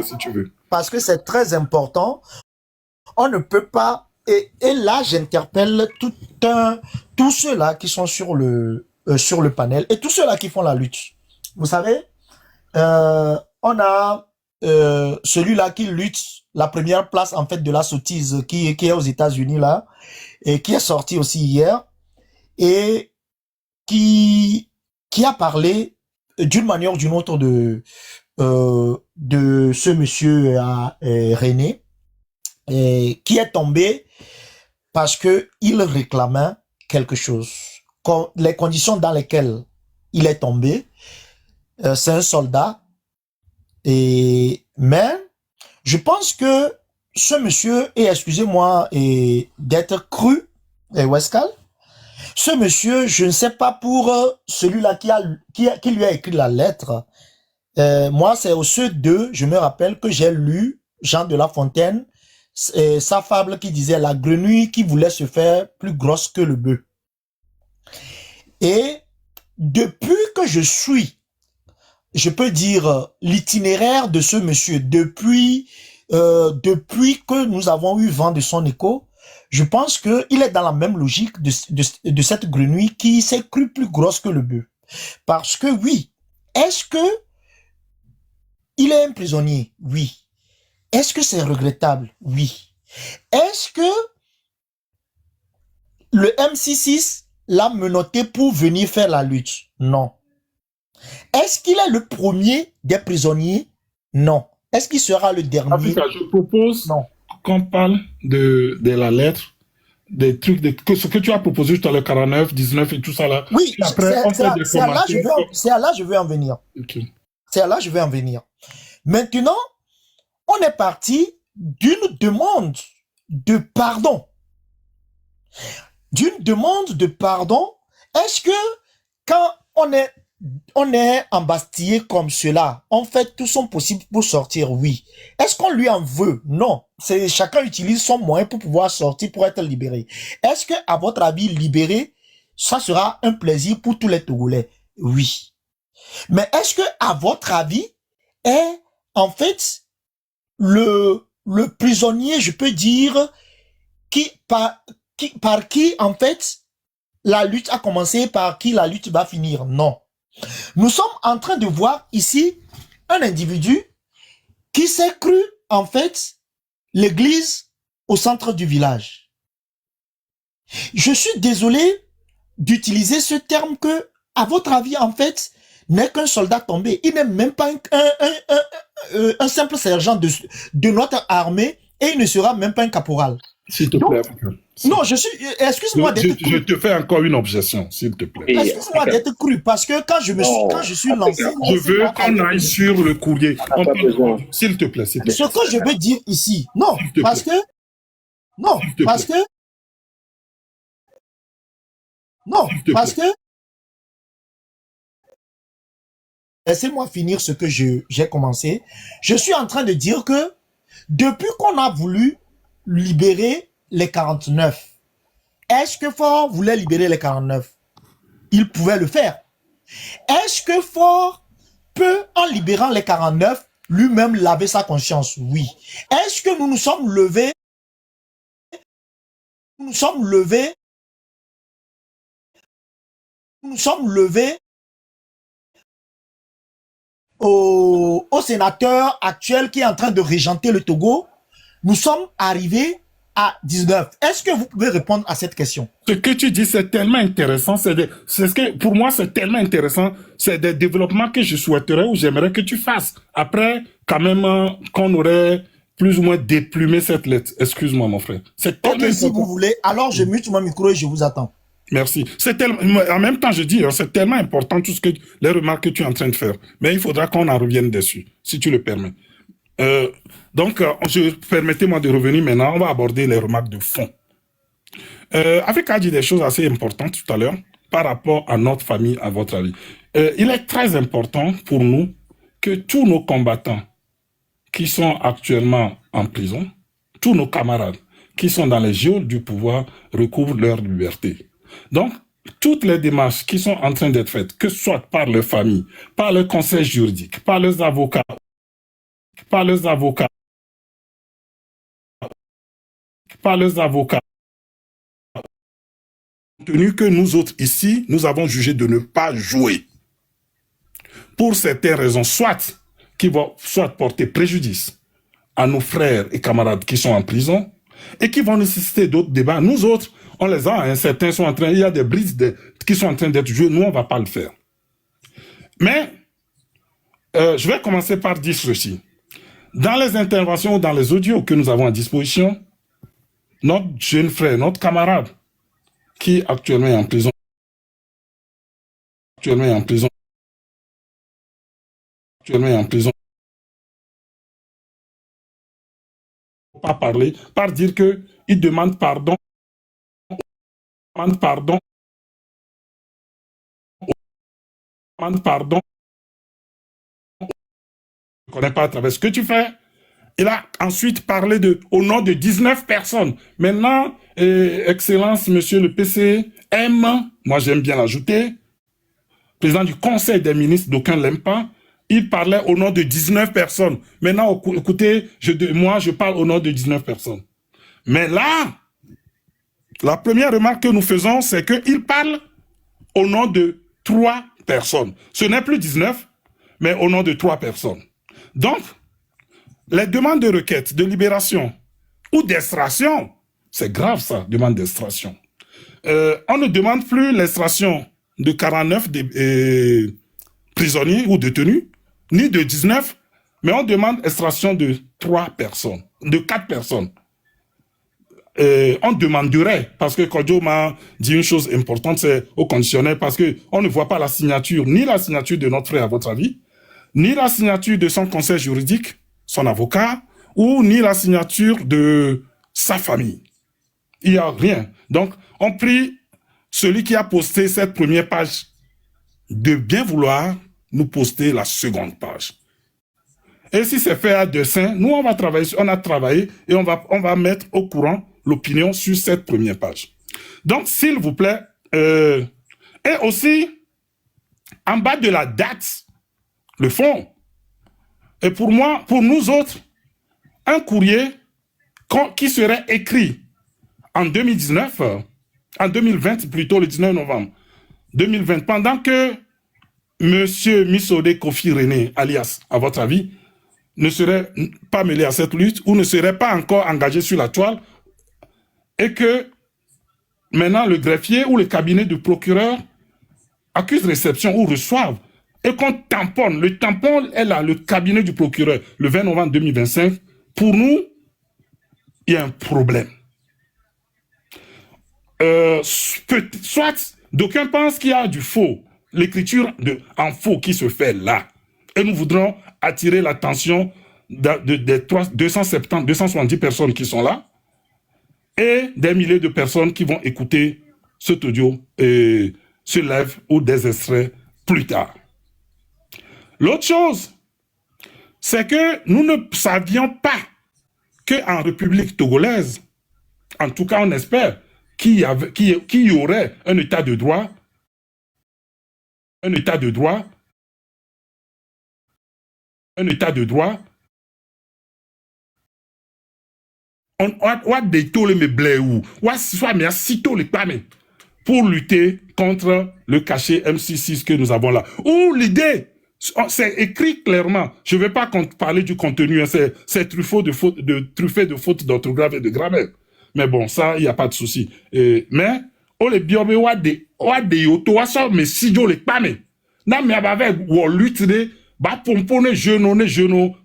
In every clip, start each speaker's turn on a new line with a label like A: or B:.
A: si tu veux.
B: Parce que c'est très important. On ne peut pas... Et là, j'interpelle tous ceux-là qui sont sur le panel et tous ceux-là qui font la lutte. Vous savez, on a celui-là qui lutte la première place en fait de la sottise qui est aux États-Unis là et qui est sorti aussi hier et qui a parlé d'une manière ou d'une autre de ce monsieur René qui est tombé parce que il réclamait quelque chose. Les conditions dans lesquelles il est tombé, c'est un soldat. Mais je pense que ce monsieur, et excusez-moi d'être cru, Wescal, ce monsieur, je ne sais pas pour celui-là qui lui a écrit la lettre. Moi, c'est au CE2, je me rappelle que j'ai lu Jean de La Fontaine, sa fable qui disait la grenouille qui voulait se faire plus grosse que le bœuf. Et depuis que je suis, je peux dire, l'itinéraire de ce monsieur, depuis que nous avons eu vent de son écho, je pense qu'il est dans la même logique de cette grenouille qui s'est crue plus grosse que le bœuf. Parce que oui, est-ce que il est un prisonnier? Oui. Est-ce que c'est regrettable? Oui. Est-ce que le MC6 l'a menotté pour venir faire la lutte? Non. Est-ce qu'il est le premier des prisonniers? Non. Est-ce qu'il sera le dernier?
A: Africa, je propose qu'on parle de la lettre, des trucs, ce que tu as proposé tout à l'heure, 49, 19 et tout ça là.
B: Oui, c'est à là je veux en venir.
A: Okay.
B: C'est à là je veux en venir. Maintenant, on est parti d'une demande de pardon. D'une demande de pardon. Est-ce que quand on est embastillé comme cela, on fait tout son possible pour sortir? Oui. Est-ce qu'on lui en veut? Non. Chacun utilise son moyen pour pouvoir sortir, pour être libéré. Est-ce que, à votre avis, libéré, ça sera un plaisir pour tous les Togolais? Oui. Mais est-ce que, à votre avis, est en fait le prisonnier, je peux dire, par qui en fait la lutte a commencé, par qui la lutte va finir? Non. Nous sommes en train de voir ici un individu qui s'est cru en fait l'église au centre du village. Je suis désolé d'utiliser ce terme que, à votre avis, en fait, n'est qu'un soldat tombé. Il n'est même pas un simple sergent de notre armée et il ne sera même pas un caporal.
A: S'il te plaît.
B: Non, je suis... Excuse-moi d'être cru.
A: Je te fais encore une objection, s'il te plaît.
B: Excuse-moi d'être cru, parce que quand je suis lancé...
A: Je veux qu'on aille sur le courrier. S'il te plaît, s'il te plaît.
B: Ce que je veux dire ici... Non, parce que... Non, parce que... Non, parce que... Laissez-moi finir ce que j'ai commencé. Je suis en train de dire que depuis qu'on a voulu libérer les 49, est-ce que Faure voulait libérer les 49? Il pouvait le faire. Est-ce que Faure peut, en libérant les 49, lui-même laver sa conscience? Oui. Est-ce que nous nous sommes levés au sénateur actuel qui est en train de régenter le Togo? Nous sommes arrivés à 19. Est-ce que vous pouvez répondre à cette question?
A: Ce que tu dis, c'est tellement intéressant. Pour moi, c'est tellement intéressant. C'est des développements que je souhaiterais ou j'aimerais que tu fasses. Après, quand même, qu'on aurait plus ou moins déplumé cette lettre. Excuse-moi, mon frère. C'est tellement
B: si vous voulez, alors je mute mon micro et je vous attends.
A: Merci. En même temps, je dis, c'est tellement important tout les remarques que tu es en train de faire. Mais il faudra qu'on en revienne dessus, si tu le permets. Donc, permettez-moi de revenir maintenant. On va aborder les remarques de fond. Africa a dit des choses assez importantes tout à l'heure par rapport à notre famille, à votre avis. Il est très important pour nous que tous nos combattants qui sont actuellement en prison, tous nos camarades qui sont dans les geôles du pouvoir recouvrent leur liberté. Donc, toutes les démarches qui sont en train d'être faites, que ce soit par leurs familles, par le conseil juridique, par leurs avocats, par leurs avocats, par leurs avocats, tenu que nous autres ici, nous avons jugé de ne pas jouer. Pour certaines raisons, soit qui vont soit porter préjudice à nos frères et camarades qui sont en prison et qui vont nécessiter d'autres débats. Nous autres, on les a, hein, certains sont en train, il y a des brises qui sont en train d'être jouées, nous on ne va pas le faire. Mais, je vais commencer par dire ceci. Dans les interventions, dans les audios que nous avons à disposition, notre jeune frère, notre camarade, qui actuellement est en prison, pas parler, par dire que il demande pardon, je ne connais pas à travers ce que tu fais. Il a ensuite parlé au nom de 19 personnes. Maintenant, Excellence, Monsieur le PCM, moi j'aime bien l'ajouter, président du Conseil des ministres, d'aucuns ne l'aiment pas, il parlait au nom de 19 personnes. Maintenant, écoutez, moi je parle au nom de 19 personnes. Mais là, la première remarque que nous faisons, c'est qu'il parle au nom de 3 personnes. Ce n'est plus 19, mais au nom de 3 personnes. Donc, les demandes de requête, de libération ou d'extraction, c'est grave ça, demande d'extraction. On ne demande plus l'extraction de 49 prisonniers ou détenus, ni de 19, mais on demande extraction de 3 personnes, de 4 personnes. On demanderait, parce que Kodjo m'a dit une chose importante, c'est au conditionnel, parce qu'on ne voit pas la signature, ni la signature de notre frère, à votre avis, ni la signature de son conseil juridique, son avocat, ou ni la signature de sa famille. Il n'y a rien. Donc, on prie celui qui a posté cette première page de bien vouloir nous poster la seconde page. Et si c'est fait à dessein, nous, on a travaillé et on va mettre au courant l'opinion sur cette première page. Donc, s'il vous plaît, et aussi, en bas de la date, le fond, et pour moi, pour nous autres, un courrier qui serait écrit en 2019, en 2020 plutôt, le 19 novembre 2020, pendant que M. Missodé Kofi René, alias, à votre avis, ne serait pas mêlé à cette lutte ou ne serait pas encore engagé sur la toile, et que maintenant le greffier ou le cabinet du procureur accuse réception ou reçoivent, et qu'on tamponne. Le tampon est là, le cabinet du procureur, le 20 novembre 2025. Pour nous, il y a un problème. Soit d'aucuns pensent qu'il y a du faux, l'écriture en faux qui se fait là. Et nous voudrons attirer l'attention des 270 personnes qui sont là et des milliers de personnes qui vont écouter cet audio et ce live ou des extraits plus tard. L'autre chose, c'est que nous ne savions pas qu'en République togolaise, en tout cas on espère, qu'il y aurait un état de droit, pour lutter contre le cachet MC6 que nous avons là. Ou l'idée, c'est écrit clairement, je ne vais pas parler du contenu, hein, c'est truffé de fautes d'orthographe et de grammaire. Mais bon, ça, il n'y a pas de souci. Mais, on les biobe wade yoto waso mais si jo les pame. Na me abave ou lutte de ba pomponner jeunes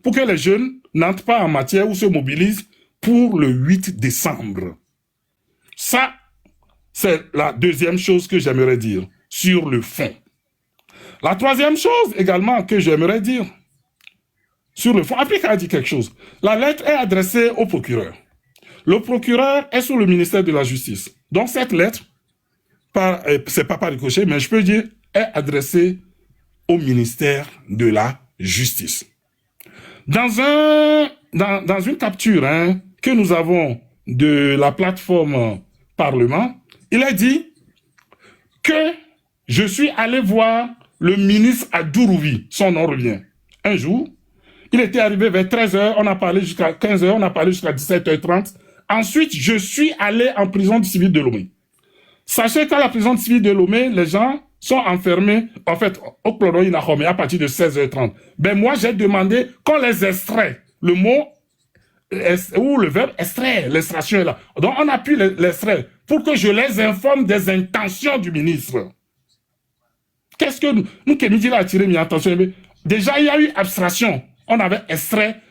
A: pour que les jeunes n'entrent pas en matière ou se mobilisent pour le 8 décembre. Ça, c'est la deuxième chose que j'aimerais dire sur le fond. La troisième chose également que j'aimerais dire sur le fond, Afrique a dit quelque chose. La lettre est adressée au procureur. Le procureur est sous le ministère de la Justice. Donc cette lettre, c'est pas par ricochet, mais je peux dire, est adressée au ministère de la Justice. Dans une capture que nous avons de la plateforme Parlement, il a dit que je suis allé voir le ministre Adourouvi, son nom revient, un jour, Il était arrivé vers 13h, on a parlé jusqu'à 15h, on a parlé jusqu'à 17h30. Ensuite, je suis allé en prison du civil de Lomé. Sachez qu'à la prison du civil de Lomé, les gens sont enfermés, en fait, au Chloroïne à partir de 16h30. Ben moi, j'ai demandé qu'on les extrait. Le mot ou le verbe extraire, l'extraction est là. Donc, on a pu l'extraire pour que je les informe des intentions du ministre. Qu'est-ce que nous qui nous a attiré mon attention? Déjà, il y a eu abstraction. On avait extrait,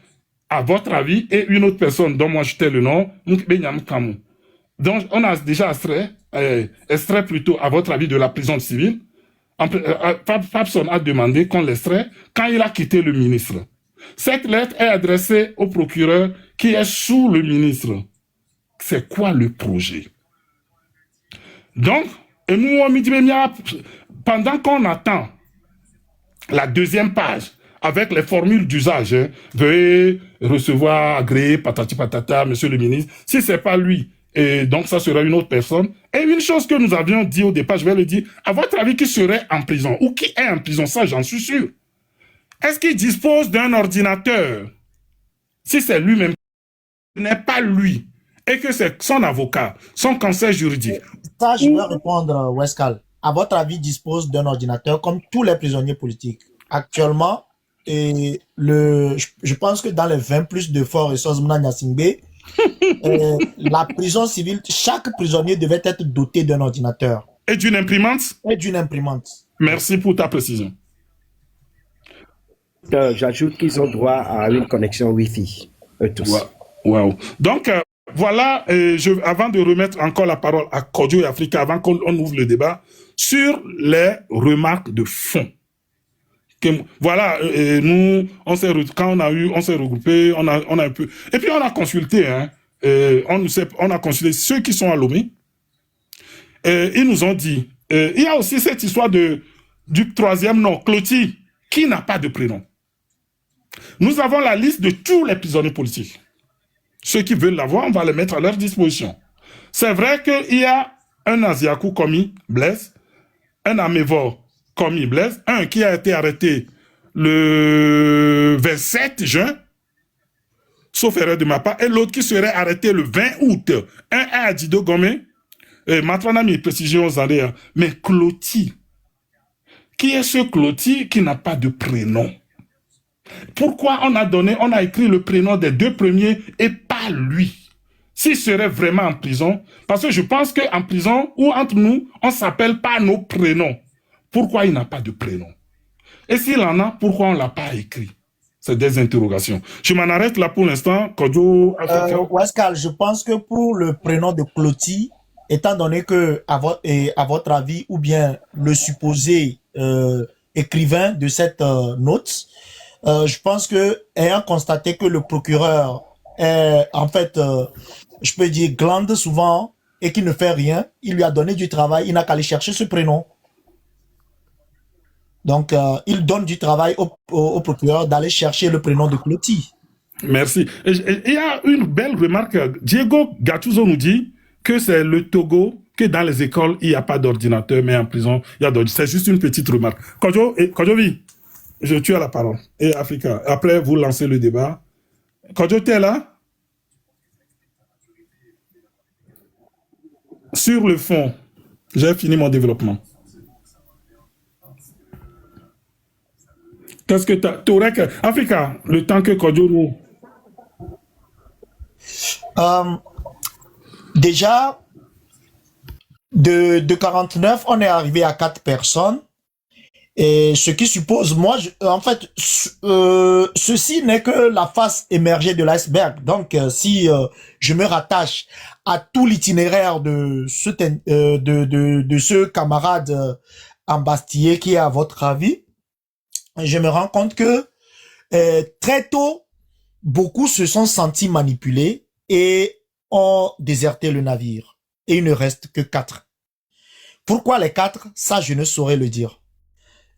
A: à votre avis, et une autre personne dont moi j'étais le nom, donc, on a déjà extrait plutôt, à votre avis, de la prison civile. Fabson a demandé qu'on l'extrait quand il a quitté le ministre. Cette lettre est adressée au procureur qui est sous le ministre. C'est quoi le projet? Donc, et nous, on me dit, pendant qu'on attend la deuxième page, avec les formules d'usage, hein, veuillez recevoir, agréer, patati patata, monsieur le ministre, si c'est pas lui, et donc ça sera une autre personne. Et une chose que nous avions dit au départ, je vais le dire, à votre avis, qui serait en prison, ou qui est en prison, ça j'en suis sûr. Est-ce qu'il dispose d'un ordinateur? Si c'est lui-même, ce n'est pas lui, et que c'est son avocat, son conseil juridique.
B: Ça, je vais répondre, Wescal. À votre avis, dispose d'un ordinateur comme tous les prisonniers politiques. Actuellement, et je pense que dans les 20 plus de Fort et Sosmana Nyasingbe, la prison civile, chaque prisonnier devait être doté d'un ordinateur.
A: Et d'une imprimante?
B: Et d'une imprimante.
A: Merci pour ta précision.
C: J'ajoute qu'ils ont droit à une connexion Wi-Fi, eux tous.
A: Wow. Donc, voilà, avant de remettre encore la parole à Kodjo et Africa, avant qu'on ouvre le débat, sur les remarques de fond. Voilà, nous, quand on s'est regroupé, on a un peu, et puis on a consulté, hein, on a consulté ceux qui sont à Lomé. Ils nous ont dit, il y a aussi cette histoire du troisième nom, Cloty, qui n'a pas de prénom. Nous avons la liste de tous les prisonniers politiques. Ceux qui veulent l'avoir, on va les mettre à leur disposition. C'est vrai qu'il y a un Aziakou commis Blaise, un Amévor commis Blaise, un qui a été arrêté le 27 juin, sauf erreur de ma part, et l'autre qui serait arrêté le 20 août. Un est à Dido Gomé, Matrana mi précision aux Andéens, mais Cloty. Qui est ce Cloty qui n'a pas de prénom? Pourquoi on a écrit le prénom des deux premiers et pas lui? S'il serait vraiment en prison, parce que je pense qu'en prison, ou entre nous, on ne s'appelle pas nos prénoms. Pourquoi il n'a pas de prénom? Et s'il en a, pourquoi on ne l'a pas écrit? C'est des interrogations. Je m'en arrête là pour l'instant.
B: Wescal, je pense que pour le prénom de Cloty, étant donné que, à votre avis, ou bien le supposé écrivain de cette note, je pense que, ayant constaté que le procureur est, en fait, je peux dire, glande souvent et qu'il ne fait rien, il lui a donné du travail, il n'a qu'à aller chercher ce prénom. Donc, il donne du travail au procureur d'aller chercher le prénom de Cloty.
A: Merci. Il y a une belle remarque. Diego Gattuso nous dit que c'est le Togo, que dans les écoles, il n'y a pas d'ordinateur, mais en prison, il y a d'ordinateur. C'est juste une petite remarque. Kodjovi, tu as la parole. Et Africa. Après, vous lancez le débat. Kodjo, tu es là? Sur le fond, j'ai fini mon développement. Qu'est-ce que tu aurais que... Africa, le temps que Kodjo nous...
B: Déjà, de 49, on est arrivé à 4 personnes. Et ce qui suppose, moi, en fait, ceci n'est que la face émergée de l'iceberg. Donc, si je me rattache à tout l'itinéraire de ce camarade embastillé qui est à votre avis, je me rends compte que très tôt, beaucoup se sont sentis manipulés et ont déserté le navire. Et il ne reste que 4. Pourquoi les 4? Ça, je ne saurais le dire.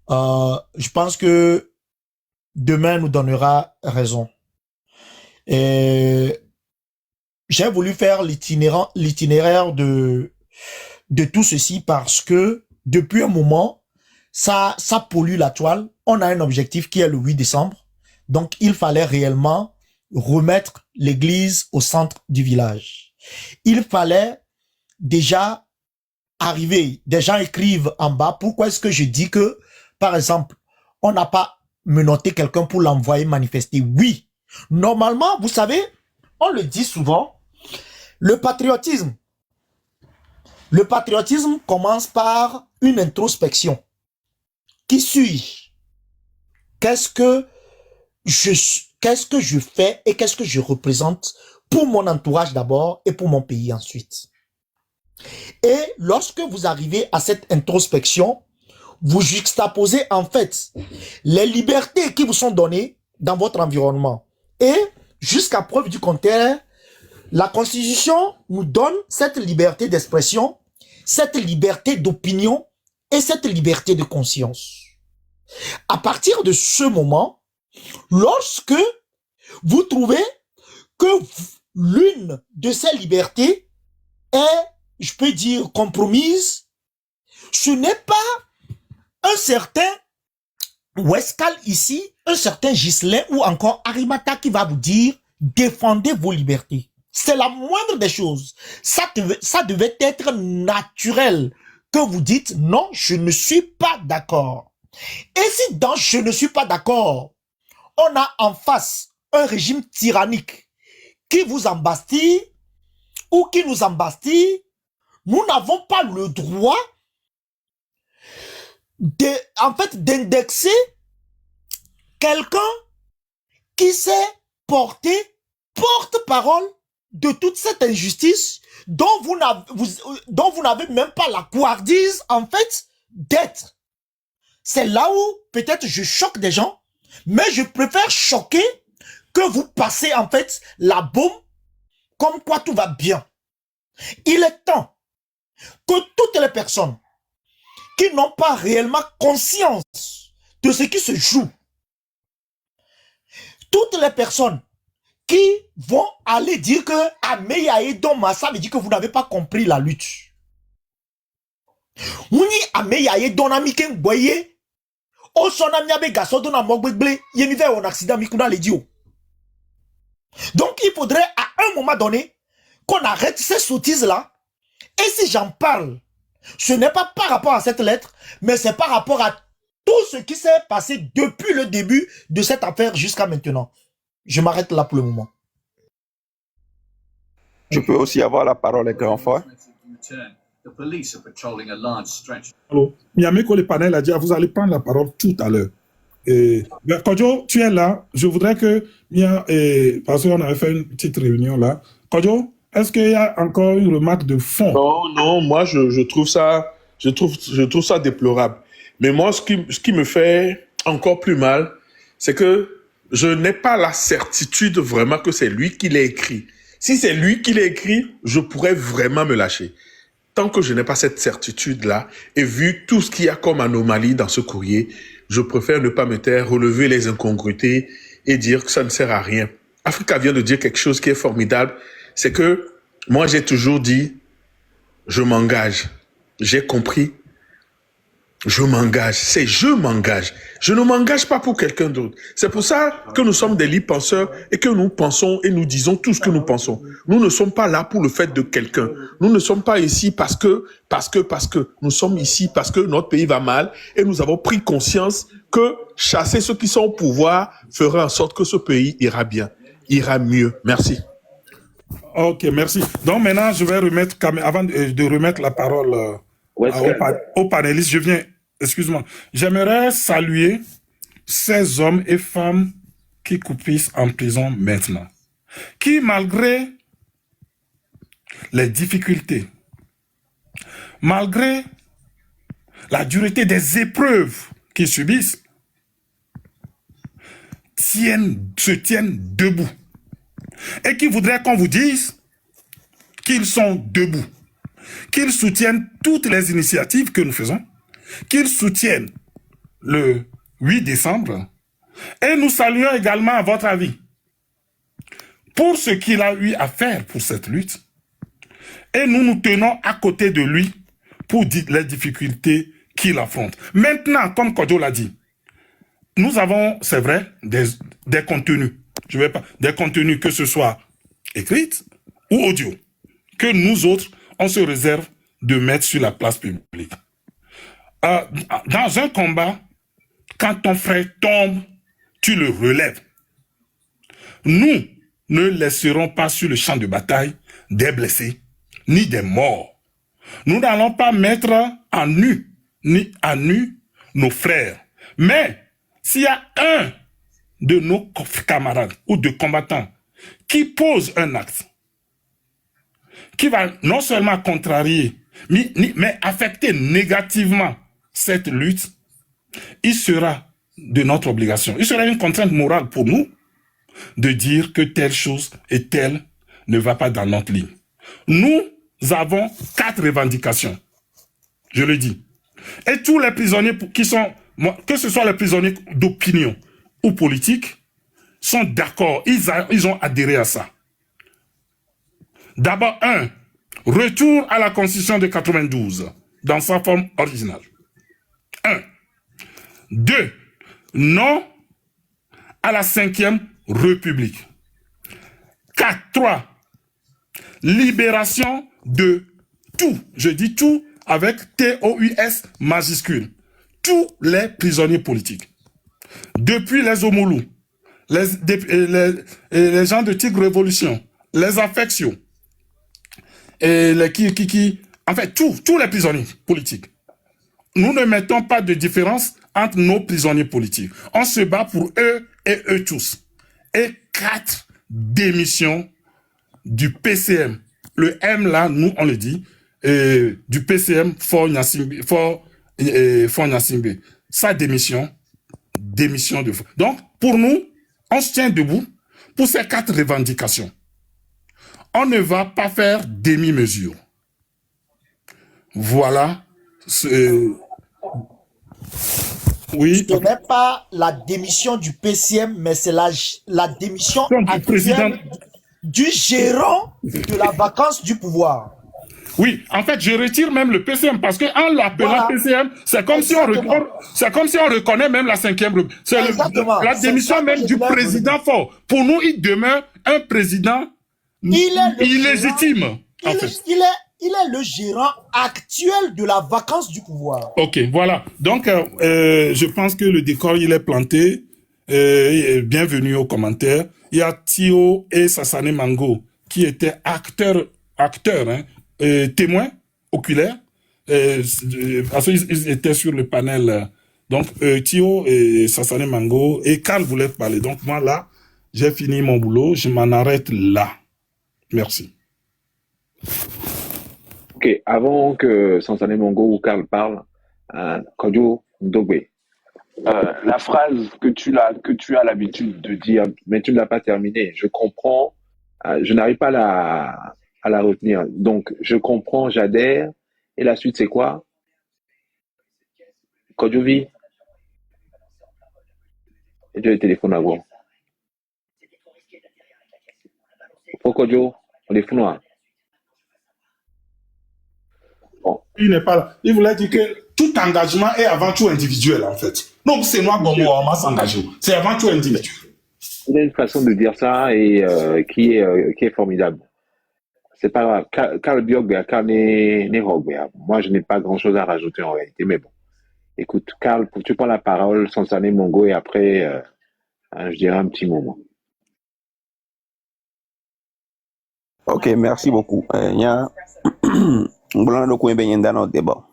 B: Je pense que demain nous donnera raison. Et j'ai voulu faire l'itinéraire de tout ceci parce que depuis un moment, ça pollue la toile. On a un objectif qui est le 8 décembre. Donc, il fallait réellement remettre l'église au centre du village. Il fallait déjà arriver. Des gens écrivent en bas, pourquoi est-ce que je dis que, par exemple, on n'a pas menotté quelqu'un pour l'envoyer manifester? Oui. Normalement, vous savez, on le dit souvent, le patriotisme commence par une introspection. Qui suis-je? Qu'est-ce que je fais et qu'est-ce que je représente pour mon entourage d'abord et pour mon pays ensuite? Et lorsque vous arrivez à cette introspection, vous juxtaposez en fait les libertés qui vous sont données dans votre environnement. Et jusqu'à preuve du contraire, la Constitution nous donne cette liberté d'expression, cette liberté d'opinion et cette liberté de conscience. À partir de ce moment, lorsque vous trouvez que l'une de ces libertés est, je peux dire, compromise, ce n'est pas un certain Westcal ici, un certain Ghislain ou encore Arimata qui va vous dire défendez vos libertés. C'est la moindre des choses. Ça devait être naturel que vous dites non, je ne suis pas d'accord. Et si dans je ne suis pas d'accord, on a en face un régime tyrannique qui vous embastille ou qui nous embastille, nous n'avons pas le droit d'indexer quelqu'un qui s'est porté porte-parole de toute cette injustice dont vous n'avez même pas la couardise, en fait, d'être. C'est là où, peut-être, je choque des gens, mais je préfère choquer que vous passez, en fait, la bombe comme quoi tout va bien. Il est temps que toutes les personnes qui n'ont pas réellement conscience de ce qui se joue, toutes les personnes qui vont aller dire que Ameya et Doma, ça veut dire que vous n'avez pas compris la lutte. Mouni Ameya et Dona Miken Boye, o sonami abe gaso dona mogbegle, yemive un accident mikuna ledio. Donc il faudrait à un moment donné qu'on arrête ces sottises-là. Et si j'en parle, ce n'est pas par rapport à cette lettre, mais c'est par rapport à tout ce qui s'est passé depuis le début de cette affaire jusqu'à maintenant. Je m'arrête là pour le moment.
D: Je peux aussi avoir la parole, grand frère.
A: Allô, Miameko le panel a dit, vous allez prendre la parole tout à l'heure. Kodjo, tu es là. Je voudrais que parce qu'on avait fait une petite réunion là. Kodjo, est-ce qu'il y a encore une remarque de fond?
E: Non, moi je trouve ça déplorable. Mais moi, ce qui me fait encore plus mal, c'est que je n'ai pas la certitude vraiment que c'est lui qui l'a écrit. Si c'est lui qui l'a écrit, je pourrais vraiment me lâcher. Tant que je n'ai pas cette certitude-là, et vu tout ce qu'il y a comme anomalie dans ce courrier, je préfère ne pas me taire, relever les incongruités et dire que ça ne sert à rien. Africa vient de dire quelque chose qui est formidable, c'est que moi j'ai toujours dit, je m'engage. J'ai compris. Je m'engage, c'est je m'engage. Je ne m'engage pas pour quelqu'un d'autre. C'est pour ça que nous sommes des libres penseurs et que nous pensons et nous disons tout ce que nous pensons. Nous ne sommes pas là pour le fait de quelqu'un. Nous ne sommes pas ici parce que. Nous sommes ici parce que notre pays va mal et nous avons pris conscience que chasser ceux qui sont au pouvoir ferait en sorte que ce pays ira bien, ira mieux. Merci.
A: Ok, merci. Donc maintenant, je vais remettre, avant de remettre la parole aux panélistes, excuse-moi, j'aimerais saluer ces hommes et femmes qui croupissent en prison maintenant, qui malgré les difficultés, malgré la dureté des épreuves qu'ils subissent, se tiennent debout. Et qui voudraient qu'on vous dise qu'ils sont debout, qu'ils soutiennent toutes les initiatives que nous faisons, qu'ils soutiennent le 8 décembre. Et nous saluons également à votre avis pour ce qu'il a eu à faire pour cette lutte. Et nous nous tenons à côté de lui pour dire les difficultés qu'il affronte. Maintenant, comme Kodjo l'a dit, nous avons, c'est vrai, des contenus. Je vais pas, des contenus que ce soit écrits ou audio, que nous autres, on se réserve de mettre sur la place publique. Dans un combat, quand ton frère tombe, tu le relèves. Nous ne laisserons pas sur le champ de bataille des blessés, ni des morts. Nous n'allons pas mettre à nu, ni à nu nos frères. Mais s'il y a un de nos camarades ou de combattants qui pose un acte qui va non seulement contrarier, mais affecter négativement cette lutte, il sera de notre obligation. Il sera une contrainte morale pour nous de dire que telle chose et telle ne va pas dans notre ligne. Nous avons 4 revendications. Je le dis. Et tous les prisonniers qui sont, que ce soit les prisonniers d'opinion ou politiques, sont d'accord. Ils ont adhéré à ça. D'abord, retour à la Constitution de 92 dans sa forme originale. 2, non à la 5e République. 3, libération de tout, je dis tout avec T-O-U-S majuscule, tous les prisonniers politiques. Depuis les Omolou, les gens de Tigre Révolution, les affections, et les en fait, tous les prisonniers politiques. Nous ne mettons pas de différence entre nos prisonniers politiques. On se bat pour eux et eux tous. Et 4 démissions du PCM. Le M là, nous on le dit, du PCM Fort Gnassingbé. Sa démission de... Donc, pour nous, on se tient debout pour ces 4 revendications. On ne va pas faire demi-mesure. Voilà. Oui.
B: Ce n'est pas la démission du PCM, mais c'est la démission
A: du président,
B: du gérant de la vacance du pouvoir.
A: Oui, en fait, je retire même le PCM parce qu'en l'appelant PCM, c'est comme si on reconnaît même la 5e République. C'est la démission même du président Faure. Pour nous, il demeure un président illégitime.
B: Il est le gérant actuel de la vacance du pouvoir.
A: Ok, voilà. Donc, je pense que le décor, il est planté. Bienvenue aux commentaires. Il y a Thio et Sassane Mango qui étaient acteurs, témoins oculaires. Parce qu'ils étaient sur le panel. Donc, Thio et Sassane Mango et Karl voulait parler. Donc, moi, là, j'ai fini mon boulot. Je m'en arrête là. Merci.
F: Ok, avant que Sansane Mongo ou Karl parle, Kodjo Ndogbe, la phrase que tu as l'habitude de dire, mais tu ne l'as pas terminée. Je comprends, je n'arrive pas à la retenir. Donc, je comprends, j'adhère. Et la suite, c'est quoi? Kodjo Vi. Et tu as le téléphone à vous. Pour Kodjo, on est fou.
A: Il n'est pas là. Il voulait dire que tout engagement est avant tout individuel, en fait. Donc, c'est moi, Gomo, on va s'engager. C'est avant tout individuel.
F: Il y a une façon de dire ça et qui est formidable. C'est pas grave. Karl Biog, Karl Nehog, moi, je n'ai pas grand-chose à rajouter en réalité, mais bon. Écoute, Karl, tu prends la parole, Sansane Mongo, et après, je dirai un petit moment.
D: Ok, merci beaucoup. Débat.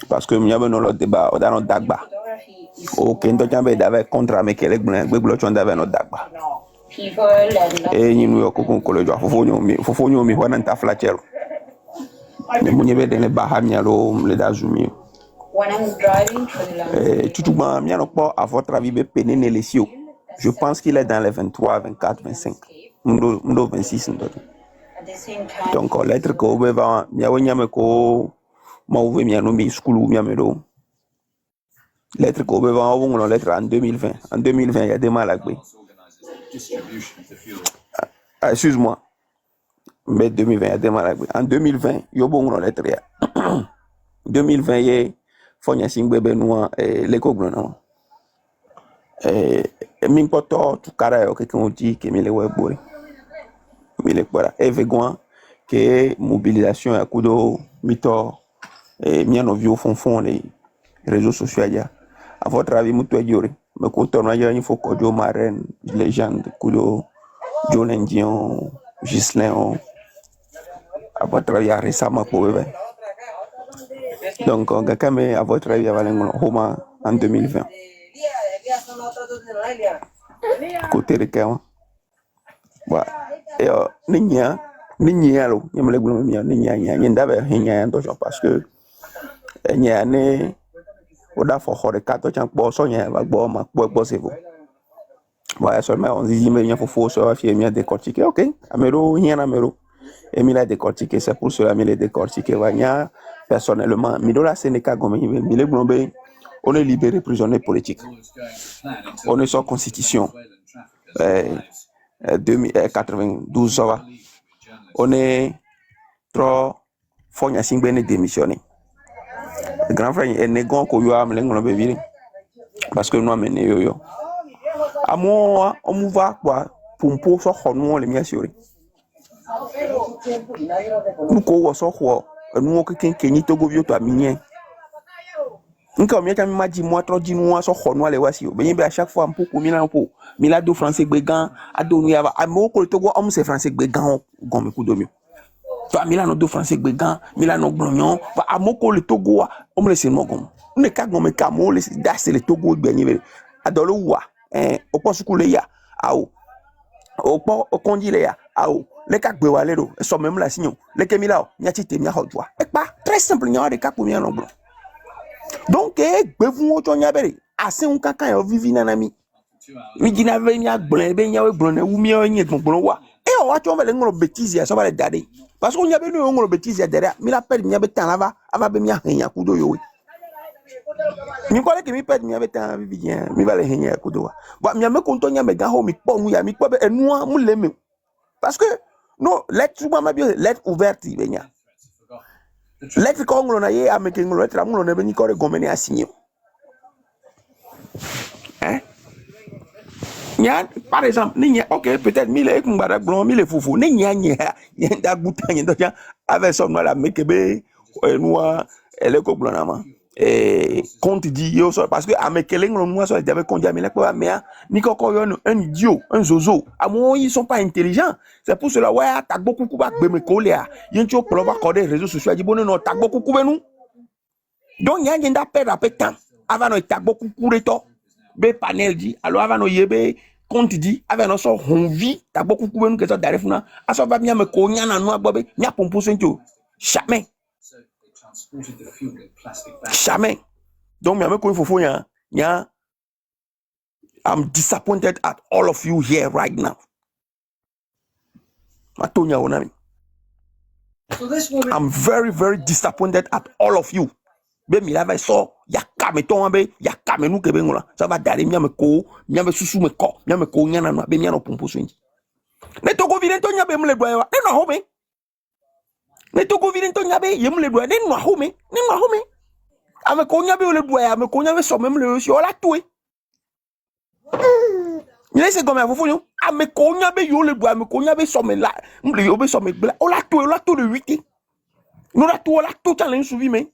D: Parce que nous avons notre débat dans notre dagba. Ok, nous avons contre mais quel est notre dagba. Et nous avons collège. Faut nous mettre dans ta flatter. Mais nous avons des bahamialo les dazumi. Tout le monde pas à votre avis pénéner les cieux. Je pense qu'il est dans les 23, 24, 25. Nous 26. Donc, lettre que vous avez, lettre que vous avez, lettre en 2020. En 2020, il y a des mal à quoi. Excuse-moi. Mais 2020, il y a des mal à quoi. En 2020, il y a bon lettre. 2020, il y a Fonya Singbebe Noa et l'éco-grenant. Min poto tu cara yo que on dit que mi le webori. Mi le para. E vegoin que mobilisation à kudo mito mi no viu fond les réseaux sociaux ya. À votre avis muto diori. Me ko tourna ya il faut que jo marraine légende kudo Jolendion Gislain à votre avis récemment pour bébé. Donc Gakame à votre avis va l'engon Homa en 2020. Côté de Kawa. Wa ninya lo nyamle gulu mi ninya nyenda be hinya ndo parce que nya ne oda fo hore kato chan po so nya ba gbo ma po c'est vous. Voilà seulement on dit mais il faut so afie mi décortiquer OK amero hiena amero et mi la décortiquer c'est pour cela mi les décortiquer wanya personnellement mi do la Sénégal gomme mi le glombe on est libéré prisonnier politique on est sans constitution 92 ça va on est trop fonya singbe démissionné grand frère est négon ko yo am lengo be viri parce que nous amené yo amo on mou va quoi pour so khonu le mi assuré nous ko wo so kho nous ko kenkenyi togo bio to aminien nka mi kan ma di moi trop di nous so khonu le wasi o be à chaque fois pour mila do français gbegan ado nu ya ba amo ko togo om c'est français gbegan gon ku do mi to mila no do français gbegan mila no gbonyon ba amo ko le togo om le c'est mogom ne ka gon me ka mo le da c'est le togo gbenyi adolo wa opo sukule ya awo opo okondi le ya awo le ka gbe wa le do so même la signon le kemila o nya ti te mi hodwa e pa très simple nya de ka po mi no gbon donc gbe fun o to nya bere ase un kankan yo vivi nanami mi jina ve mi agbon be nya we gbon na wu mi o yin gbon wa o wa to vele ngoro bêtise ya so ba le dade parce que nya be no ngoro bêtise ya dere mi la perdre mi be tan lava ava be mi ahenya kudo yo we mi ko le ke mi perdre mi be tan vivi bien mi va le henya kudo wa ba mi me ko to nya me ga ho mi po nu ya mi po be enu mu le me parce que no let tu ma bien let ouverte be nya let ko ngoro na ye ameke ngoro let ngoro na be ni ko re gomeni asinyo par exemple, ok, peut-être 1000 et 1000 foufou, da gouta nya avec son la mekebe noa elle est koblonama et compte dit yo parce que amekele nglo so j'avais conduit mais là mais ni koko yo un idiot un zozo amo ils sont pas intelligents c'est pour cela ouais ta beaucoup kuba gbeme ko le a yentio pro ba ko des réseaux sociaux di bono no ta beaucoup kuba nu donc nya nda perdre peu temps avant no ta beaucoup kureto be panel dit alors avant no yebe compte dit avec no so honvi ta beaucoup kuba nu que ça darefuna aso ba bien me ko nya na no agbobe nya pompo sento jamais jamais donc me ko fofo nya I'm disappointed at all of you here right now matonya onami I'm very very disappointed at all of you be mi lava so ya kame to be ya kame nu ke be ngola ça va dare mi me susu me ko nya na no be mi no pompo so nji ne to go vile to nya be mle do wa ne no ho me ne to go vile to nya be yem le do ne no ho me ame ko nya be le do ya me ko nya be so même le si ola toué mi laisse comme vous fou ame ko nya be yo le do ame ko nya be so me la mle yo be so me bla ola toué de 8 no la toué ola tout en souvi me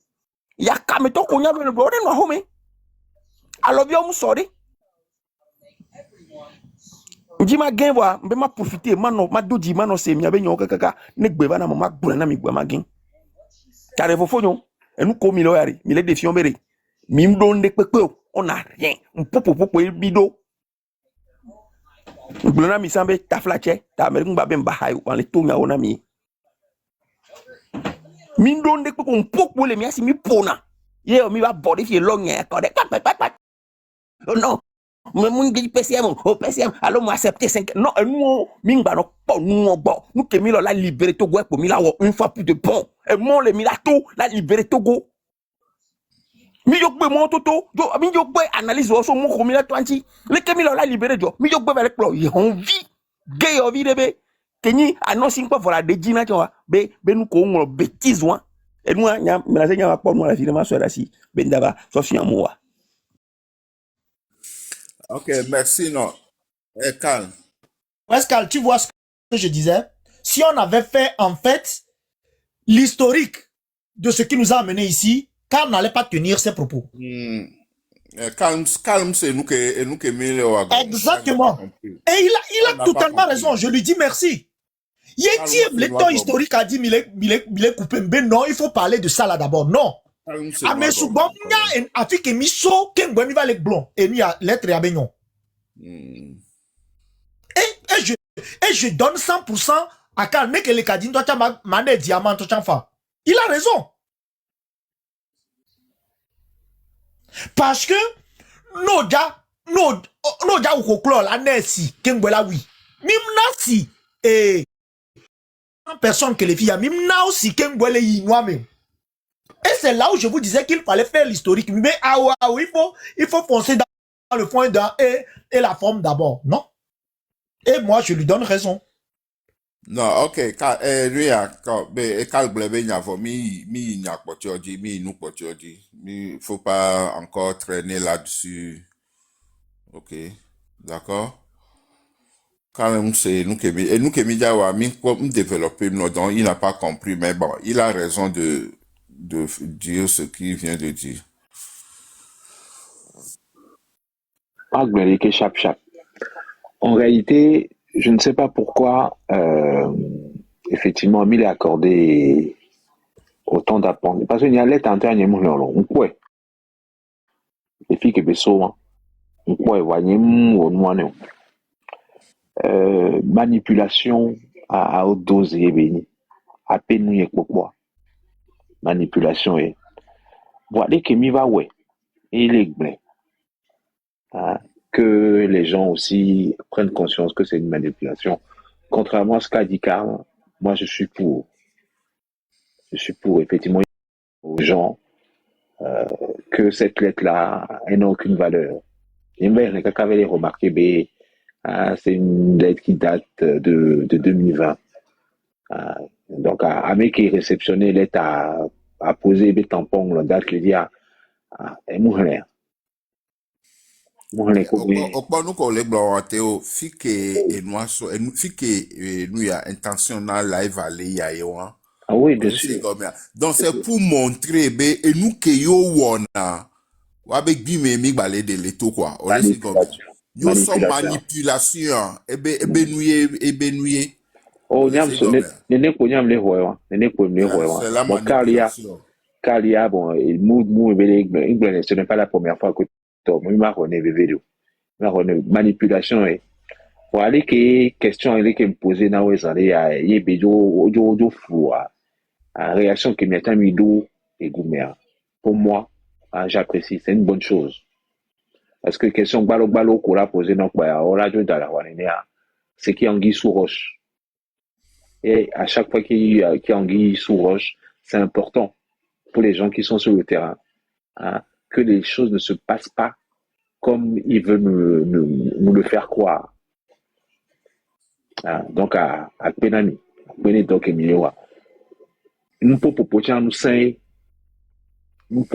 D: ya kame to ko nya be le do ne no ho me alors bien sorry nji ma gen wa mbe ma profiter ma doji ma no se mi abe nyo kaka ne gbe ba na ma gbura na mi gbe ma gen kare fofo nyo enu ko mi lo yari mi le défion bere mi mdo nde pepe on a rien popo bido gbura na mi sambe ta flache ta me ngba be mba hayu wan le to nya wona mi ndo nde pepe on popo le mi asi mi pona ye o mi ba body fi long ya ko de oh non mais mon dit PCM alors moi accepter 5 non nous mingba no po nous bo nous que mi la libérer Togo pour mi la une fois plus de bon et mon le mi la tout la libérer Togo mi yo gbe mon toto jo mi yo gbe analyse wo so mo ko mi la twanti le que mi la libérer jo mi yo gbe avec plo y on vie gay o vie de be keni annonce pas voilà de dina tu be nous ko ngolo bêtise wa et moi nya me la nya pa mo la finalement so la si be ndaba so fi amour.
G: Ok, merci, non. Calme.
B: Pascal, tu vois ce que je disais? Si on avait fait, en fait, l'historique de ce qui nous a amené ici, Karl n'allait pas tenir ses propos.
G: Calme, c'est nous qui mis le wagon.
B: Exactement. Et il a totalement raison. Je lui dis merci. Il est lecteur historique a dit, il est coupé. Mais non, il faut parler de ça là d'abord. Non. Mais souvent, il y a un Afrique miso, qui va les blancs. Et il y a lettre à Beignon. Et je donne 100% à Karl. Mais que les cadines, toi, tu as mané diamant, toi, tu as fait. Il a raison. Parce que, nos gars, ou koklo, la nesi, kengwela oui. Mimna si, personne que les filles, mimna aussi, kengwele yinwa même. Et c'est là où je vous disais qu'il fallait faire l'historique. Mais il faut foncer dans le fond et la forme d'abord, non? Et moi, je lui donne raison.
G: Non, ok, lui, Karl Blebe Nyavo, mi Nyakpotiodi, mi Nukpotiodi. Il faut pas encore traîner là-dessus. Ok, d'accord? Quand même, c'est nous qui développer, donc il n'a pas compris, mais bon, il a raison de dire ce qu'il vient de dire.
F: En réalité, je ne sais pas pourquoi, effectivement, il est accordé autant d'apprendre. Parce qu'il y a l'aide en termes de quoi. Les filles qui sont manipulation à haute dose et béni. À peine nous pourquoi. Manipulation et. Voilà que mi va ouais. Et il est blanc. Que les gens aussi prennent conscience que c'est une manipulation. Contrairement à ce qu'a dit Karl, moi je suis pour. Je suis pour, effectivement, aux gens que cette lettre-là n'a aucune valeur. Et même, quelqu'un avait remarqué, c'est une lettre qui date de 2020. Donc, à mec qui réceptionné lettre à poser des tampons, la date, il dit, et mourir.
G: Okpa nous qu'on les blancs Théo, fike et noir so, fike nous y a intentionnel live aller y a yon.
F: Ah oui, bien sûr.
G: Donc c'est pour montrer et nous que yo wona. Wa be gbi me mi balé de l'éto quoi. Yo son manipulation ebe nouye.
F: Oh nyam so ne ko nyam le hoya, ne ko le hoya.
G: C'est la
F: manipulation. Kalia bon, il mou ebe ce n'est pas la première fois que il m'a rené vidéo. Manipulation et pour aller que question elle qui me poser na ouais ça il y bejo ojo fou réaction qui m'est mis d'eau et goumère. Pour moi, j'apprécie, c'est une bonne chose. Parce que question balo qu'on a posé non quoi on radio dans la wanenia c'est qui anguille sous roche. Et à chaque fois qu'il y a anguille sous roche, c'est important pour les gens qui sont sur le terrain que les choses ne se passent pas comme il veut nous le faire croire. Donc, à Penani, donc Emilio, nous pouvons proposer nous sains, nous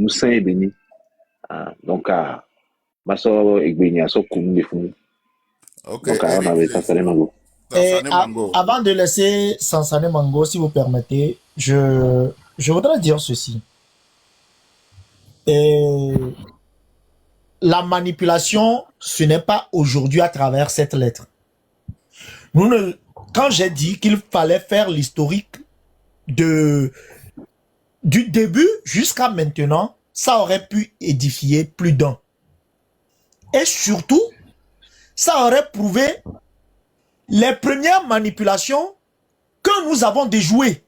F: sains bénis. Donc, à Maso Egbeni, à Sokoum de Fou.
G: Ok.
F: Donc, on avait Sansane Mango.
B: Avant de laisser Sansane Mango, si vous permettez, je voudrais dire ceci. La manipulation, ce n'est pas aujourd'hui à travers cette lettre. Quand j'ai dit qu'il fallait faire l'historique du début jusqu'à maintenant, ça aurait pu édifier plus d'un. Et surtout, ça aurait prouvé les premières manipulations que nous avons déjouées.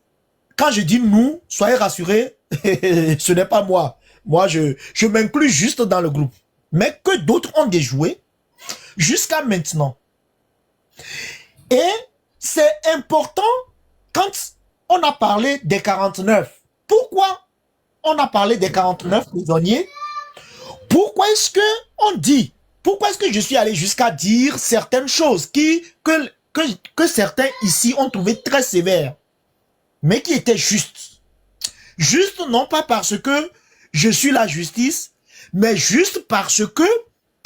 B: Quand je dis nous, soyez rassurés, ce n'est pas moi. Moi, je m'inclus juste dans le groupe. Mais que d'autres ont déjoué jusqu'à maintenant. Et c'est important quand on a parlé des 49. Pourquoi on a parlé des 49 prisonniers? Pourquoi est-ce que je suis allé jusqu'à dire certaines choses que certains ici ont trouvé très sévères, mais qui étaient justes? Juste non pas parce que je suis la justice, mais juste parce que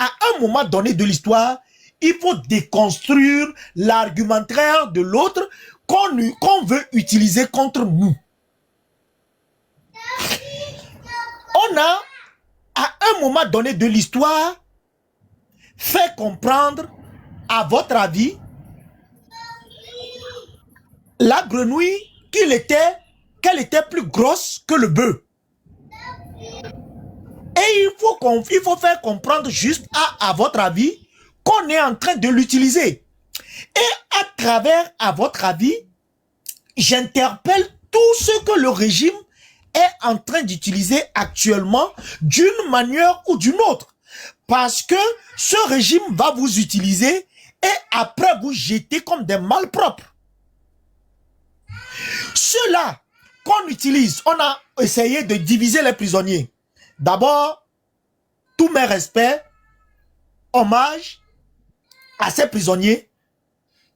B: à un moment donné de l'histoire, il faut déconstruire l'argumentaire de l'autre qu'on veut utiliser contre nous. On a, à un moment donné de l'histoire, fait comprendre, à votre avis, la grenouille qu'elle était plus grosse que le bœuf. Et il faut faire comprendre juste à votre avis qu'on est en train de l'utiliser. Et à travers, à votre avis, j'interpelle tout ce que le régime est en train d'utiliser actuellement d'une manière ou d'une autre. Parce que ce régime va vous utiliser et après vous jeter comme des malpropres. Ceux-là qu'on utilise, on a essayé de diviser les prisonniers. D'abord, tous mes respects, hommage à ces prisonniers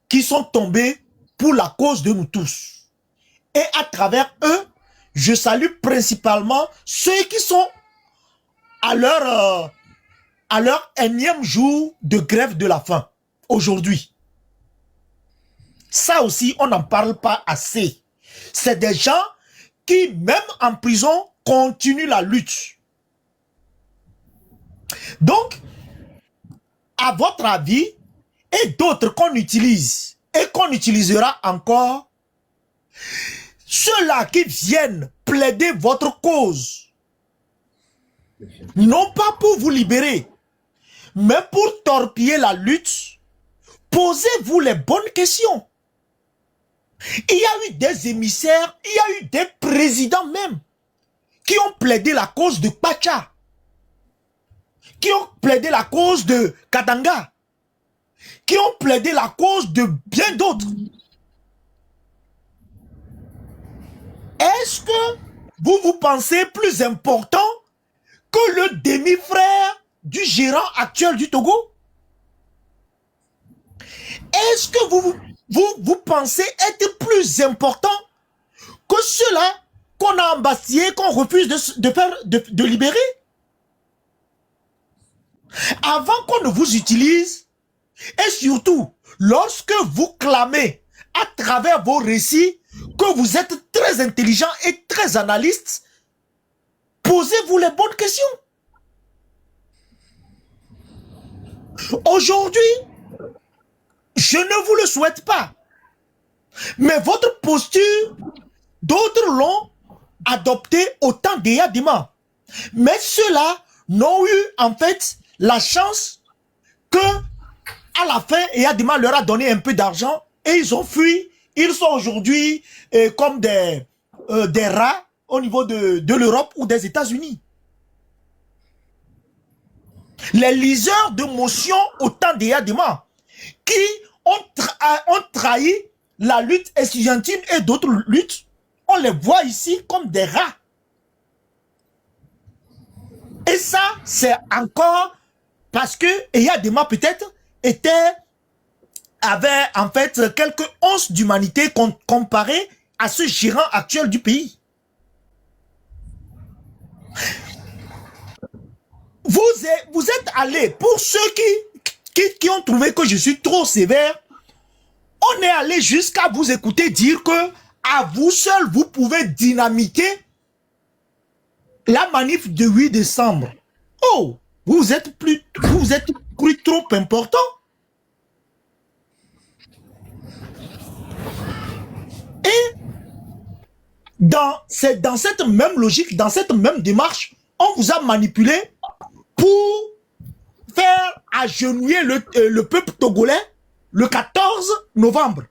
B: qui sont tombés pour la cause de nous tous. Et à travers eux, je salue principalement ceux qui sont à leur énième jour de grève de la faim, aujourd'hui. Ça aussi, on n'en parle pas assez. C'est des gens qui, même en prison, continuent la lutte. Donc, à votre avis, et d'autres qu'on utilise, et qu'on utilisera encore, ceux-là qui viennent plaider votre cause, non pas pour vous libérer, mais pour torpiller la lutte, posez-vous les bonnes questions. Il y a eu des émissaires, il y a eu des présidents même, qui ont plaidé la cause de Pacha, qui ont plaidé la cause de Katanga, qui ont plaidé la cause de bien d'autres. Est-ce que vous pensez plus important que le demi-frère du gérant actuel du Togo? Est-ce que vous pensez être plus important que ceux-là qu'on a embastillés, qu'on refuse de libérer? Avant qu'on ne vous utilise, et surtout, lorsque vous clamez à travers vos récits que vous êtes très intelligent et très analyste, posez-vous les bonnes questions. Aujourd'hui, je ne vous le souhaite pas, mais votre posture, d'autres l'ont adoptée au temps d'Eyadema. Mais ceux-là n'ont eu en fait la chance que à la fin, Eyadema leur a donné un peu d'argent et ils ont fui. Ils sont aujourd'hui comme des rats au niveau de l'Europe ou des États-Unis. Les liseurs de motions au temps d'Eyadema qui ont trahi la lutte estudiantine et d'autres luttes, on les voit ici comme des rats. Et ça, c'est encore parce que Eyadema peut-être avait en fait quelques onces d'humanité comparé à ce gérant actuel du pays. Vous êtes allé, pour ceux qui ont trouvé que je suis trop sévère, on est allé jusqu'à vous écouter dire que à vous seul, vous pouvez dynamiter la manif de 8 décembre. Oh, vous êtes plus trop important. Et dans cette même logique, dans cette même démarche, on vous a manipulé pour faire agenouiller le peuple togolais le 14 novembre.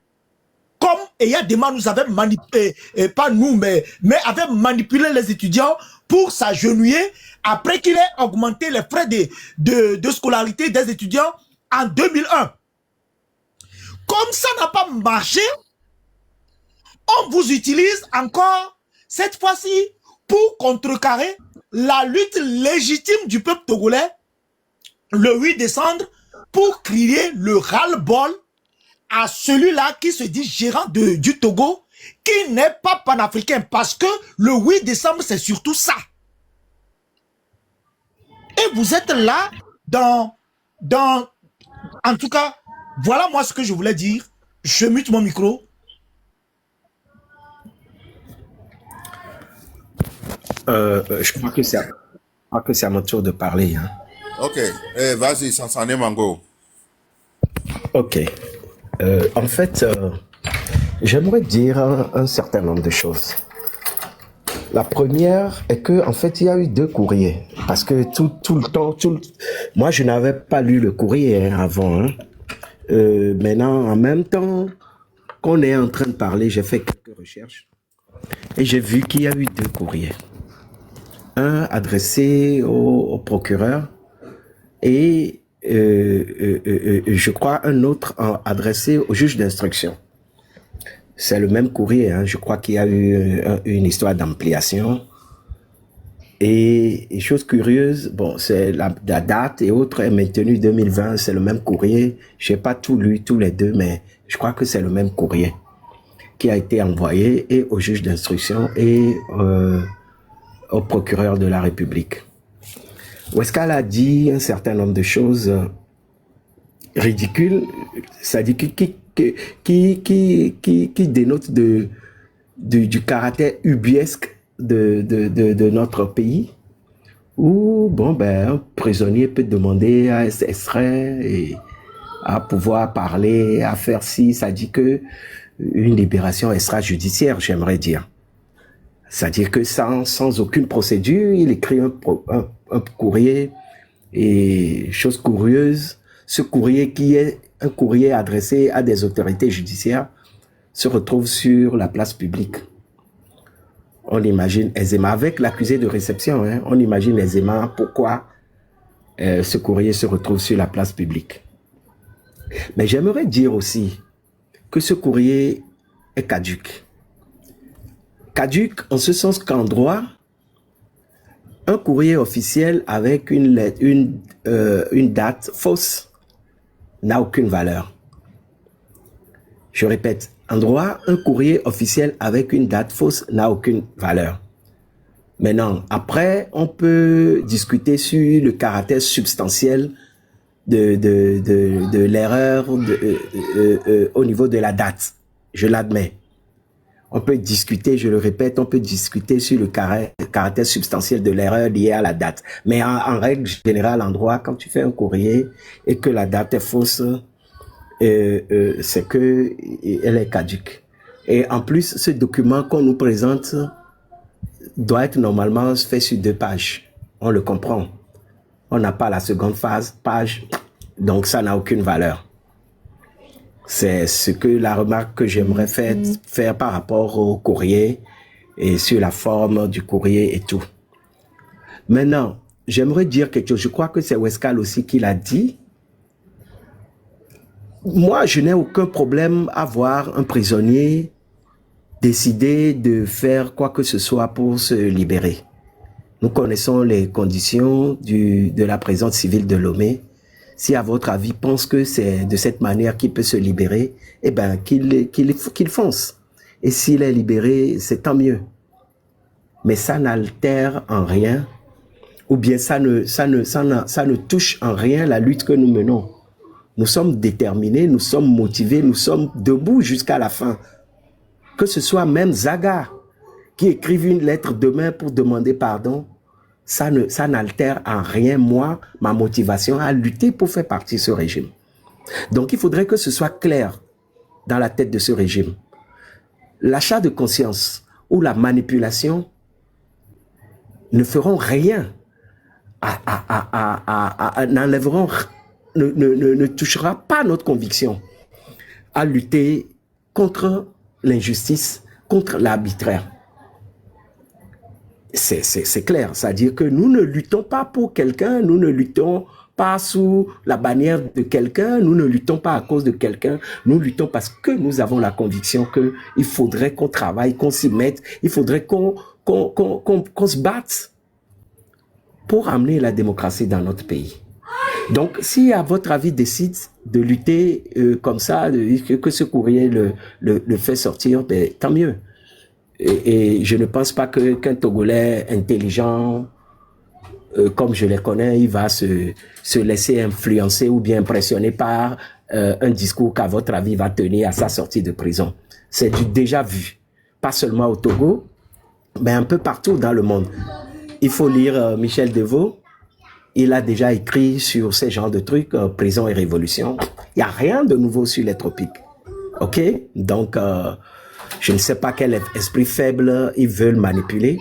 B: Comme Eyadema nous avait manipulé, pas nous, mais avait manipulé les étudiants pour s'agenouiller après qu'il ait augmenté les frais de scolarité des étudiants en 2001. Comme ça n'a pas marché, on vous utilise encore, cette fois-ci, pour contrecarrer la lutte légitime du peuple togolais, le 8 décembre, pour crier le ras-le-bol à celui-là qui se dit gérant du Togo, qui n'est pas panafricain, parce que le 8 décembre, c'est surtout ça. Et vous êtes là, dans En tout cas, voilà moi ce que je voulais dire. Je mute mon micro.
C: Je crois que c'est à mon tour de parler. Hein.
G: Ok, vas-y, Sansané Mango.
C: Ok. En fait, j'aimerais dire un certain nombre de choses. La première est que, en fait, il y a eu 2 courriers. Parce que tout le temps, moi, je n'avais pas lu le courrier avant. Hein. Maintenant, en même temps qu'on est en train de parler, j'ai fait quelques recherches et j'ai vu qu'il y a eu 2 courriers. Un adressé au procureur et je crois un autre adressé au juge d'instruction. C'est le même courrier, hein. Je crois qu'il y a eu une histoire d'ampliation. Et chose curieuse, bon, c'est la date et autres est maintenue 2020, c'est le même courrier. Je n'ai pas tout lu, tous les 2, mais je crois que c'est le même courrier qui a été envoyé et au juge d'instruction et au procureur de la République. Weskal a dit un certain nombre de choses ridicules, c'est-à-dire qui dénotent du caractère ubuesque de notre pays, où bon ben un prisonnier peut demander à être extrait et à pouvoir parler, à faire ci, ça dit que une libération extrajudiciaire, j'aimerais dire. C'est-à-dire que sans aucune procédure, il écrit un courrier et chose curieuse, ce courrier qui est un courrier adressé à des autorités judiciaires se retrouve sur la place publique. On imagine aisément, avec l'accusé de réception, hein, on imagine aisément pourquoi ce courrier se retrouve sur la place publique. Mais j'aimerais dire aussi que ce courrier est caduc. Caduc en ce sens qu'en droit, un courrier officiel avec une date fausse n'a aucune valeur. Je répète, en droit, un courrier officiel avec une date fausse n'a aucune valeur. Maintenant, après, on peut discuter sur le caractère substantiel de l'erreur au niveau de la date. Je l'admets. On peut discuter, je le répète, on peut discuter sur le caractère substantiel de l'erreur liée à la date. Mais en règle générale, en droit, quand tu fais un courrier et que la date est fausse, c'est que elle est caduque. Et en plus, ce document qu'on nous présente doit être normalement fait sur 2 pages. On le comprend. On n'a pas la seconde page, donc ça n'a aucune valeur. C'est ce que la remarque que j'aimerais faire par rapport au courrier et sur la forme du courrier et tout. Maintenant, j'aimerais dire quelque chose. Je crois que c'est Weskal aussi qui l'a dit. Moi, je n'ai aucun problème à voir un prisonnier décider de faire quoi que ce soit pour se libérer. Nous connaissons les conditions de la prison civile de Lomé. Si à votre avis pense que c'est de cette manière qu'il peut se libérer, eh ben qu'il fonce. Et s'il est libéré, c'est tant mieux. Mais ça n'altère en rien, ou bien ça ne touche en rien la lutte que nous menons. Nous sommes déterminés, nous sommes motivés, nous sommes debout jusqu'à la fin. Que ce soit même Zaga qui écrive une lettre demain pour demander pardon, ça n'altère en rien, moi, ma motivation à lutter pour faire partie de ce régime. Donc, il faudrait que ce soit clair dans la tête de ce régime. L'achat de conscience ou la manipulation ne feront rien, n'enlèveront, ne touchera pas notre conviction à lutter contre l'injustice, contre l'arbitraire. C'est clair, c'est-à-dire que nous ne luttons pas pour quelqu'un, nous ne luttons pas sous la bannière de quelqu'un, nous ne luttons pas à cause de quelqu'un, nous luttons parce que nous avons la conviction qu'il faudrait qu'on travaille, qu'on s'y mette, il faudrait qu'on se batte pour amener la démocratie dans notre pays. Donc, si à votre avis décide de lutter comme ça, que ce courrier le fait sortir, ben, tant mieux. Et je ne pense pas qu'un Togolais intelligent comme je les connais, il va se laisser influencer ou bien impressionner par un discours qu'à votre avis va tenir à sa sortie de prison. C'est du déjà vu, pas seulement au Togo, mais un peu partout dans le monde. Il faut lire Michel Devaux. Il a déjà écrit sur ces genres de trucs, prison et révolution. Il n'y a rien de nouveau sur les tropiques. OK? Donc, je ne sais pas quel esprit faible ils veulent manipuler.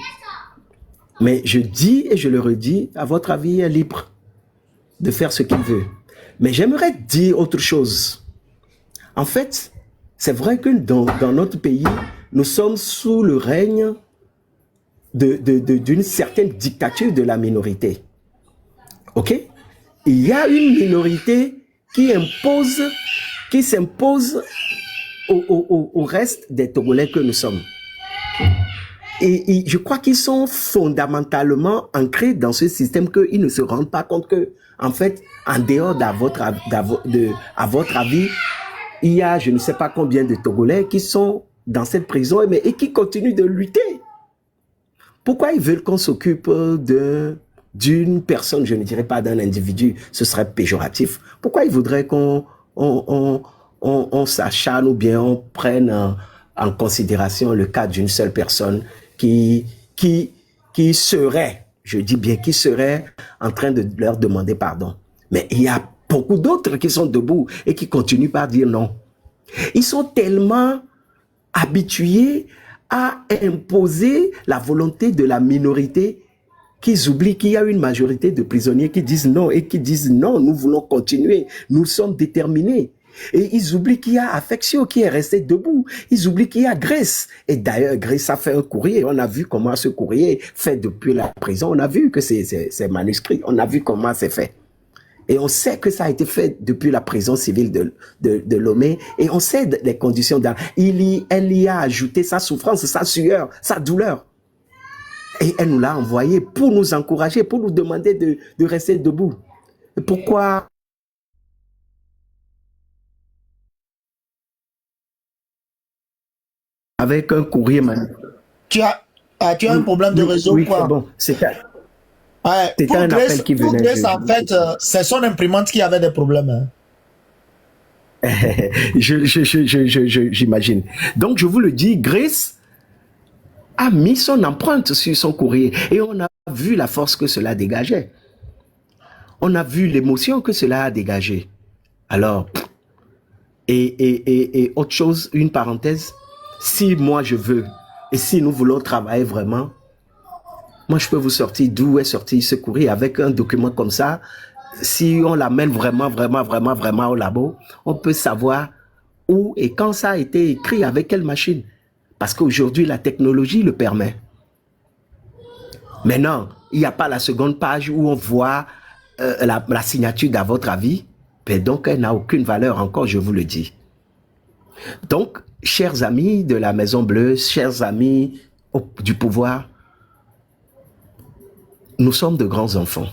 C: Mais je dis et je le redis, à votre avis, il est libre de faire ce qu'il veut. Mais j'aimerais dire autre chose. En fait, c'est vrai que dans notre pays, nous sommes sous le règne d'une certaine dictature de la minorité. OK? Il y a une minorité qui s'impose au reste des Togolais que nous sommes. Et je crois qu'ils sont fondamentalement ancrés dans ce système qu'ils ne se rendent pas compte que, en fait, en dehors à votre avis, il y a je ne sais pas combien de Togolais qui sont dans cette prison et qui continuent de lutter. Pourquoi ils veulent qu'on s'occupe d'une personne, je ne dirais pas d'un individu, ce serait péjoratif. Pourquoi ils voudraient qu'on s'acharne ou bien on prenne en considération le cas d'une seule personne qui serait, je dis bien, qui serait en train de leur demander pardon. Mais il y a beaucoup d'autres qui sont debout et qui continuent par dire non. Ils sont tellement habitués à imposer la volonté de la minorité qu'ils oublient qu'il y a une majorité de prisonniers qui disent non et qui disent non, nous voulons continuer, nous sommes déterminés. Et ils oublient qu'il y a Affection qui est resté debout. Ils oublient qu'il y a Grace. Et d'ailleurs, Grace a fait un courrier. On a vu comment ce courrier fait depuis la prison. On a vu que c'est manuscrit. On a vu comment c'est fait. Et on sait que ça a été fait depuis la prison civile de Lomé. Et on sait les conditions. Elle y a ajouté sa souffrance, sa sueur, sa douleur. Et elle nous l'a envoyé pour nous encourager, pour nous demander de rester debout. Et pourquoi avec un courrier manuscrit?
B: Tu as un problème de réseau,
C: oui,
B: quoi.
C: Bon, c'était
B: Ouais,
C: un appel qui venait.
B: Grace, en fait, c'est son imprimante qui avait des problèmes. Hein.
C: J'imagine. Donc, je vous le dis, Grace a mis son empreinte sur son courrier et on a vu la force que cela dégageait. On a vu l'émotion que cela a dégagé. Alors, et autre chose, une parenthèse, si moi je veux et si nous voulons travailler vraiment, moi je peux vous sortir d'où est sorti ce courrier avec un document comme ça. Si on l'amène vraiment au labo, on peut savoir où et quand ça a été écrit, avec quelle machine. Parce qu'aujourd'hui, la technologie le permet. Maintenant, il n'y a pas la seconde page où on voit la signature d'à votre avis. Mais donc, elle n'a aucune valeur encore, je vous le dis. Donc, chers amis de la Maison Bleue, chers amis du pouvoir, nous sommes de grands enfants.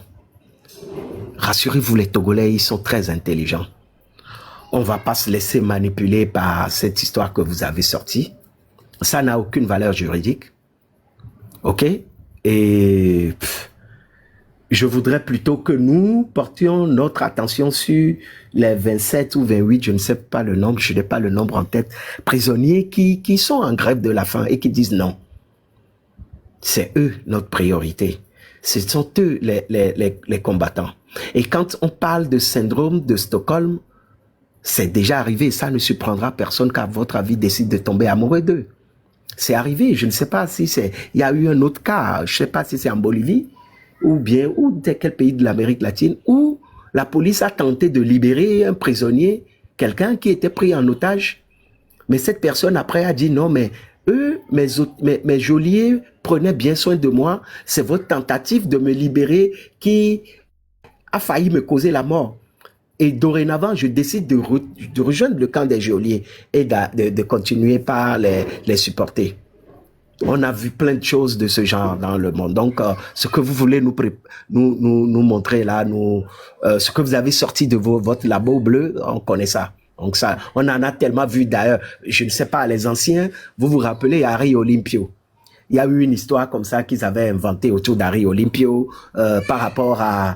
C: Rassurez-vous, les Togolais, ils sont très intelligents. On ne va pas se laisser manipuler par cette histoire que vous avez sortie. Ça n'a aucune valeur juridique. OK? Et je voudrais plutôt que nous portions notre attention sur les 27 ou 28, je ne sais pas le nombre, je n'ai pas le nombre en tête, prisonniers qui sont en grève de la faim et qui disent non. C'est eux notre priorité. Ce sont eux les combattants. Et quand on parle de syndrome de Stockholm, c'est déjà arrivé. Ça ne surprendra personne qu'à votre avis décide de tomber amoureux d'eux. C'est arrivé. Je ne sais pas si il y a eu un autre cas. Je ne sais pas si c'est en Bolivie ou bien ou de quel pays de l'Amérique latine où la police a tenté de libérer un prisonnier, quelqu'un qui était pris en otage. Mais cette personne après a dit non, mais eux, mes geôliers prenaient bien soin de moi. C'est votre tentative de me libérer qui a failli me causer la mort. Et dorénavant, je décide de rejoindre le camp des geôliers et de continuer par les supporter. On a vu plein de choses de ce genre dans le monde. Donc, ce que vous voulez nous montrer là, ce que vous avez sorti de votre labo bleu, on connaît ça. Donc ça, on en a tellement vu d'ailleurs. Je ne sais pas, les anciens, vous vous rappelez Harry Olympio. il y a eu une histoire comme ça qu'ils avaient inventée autour d'Harry Olympio par rapport à...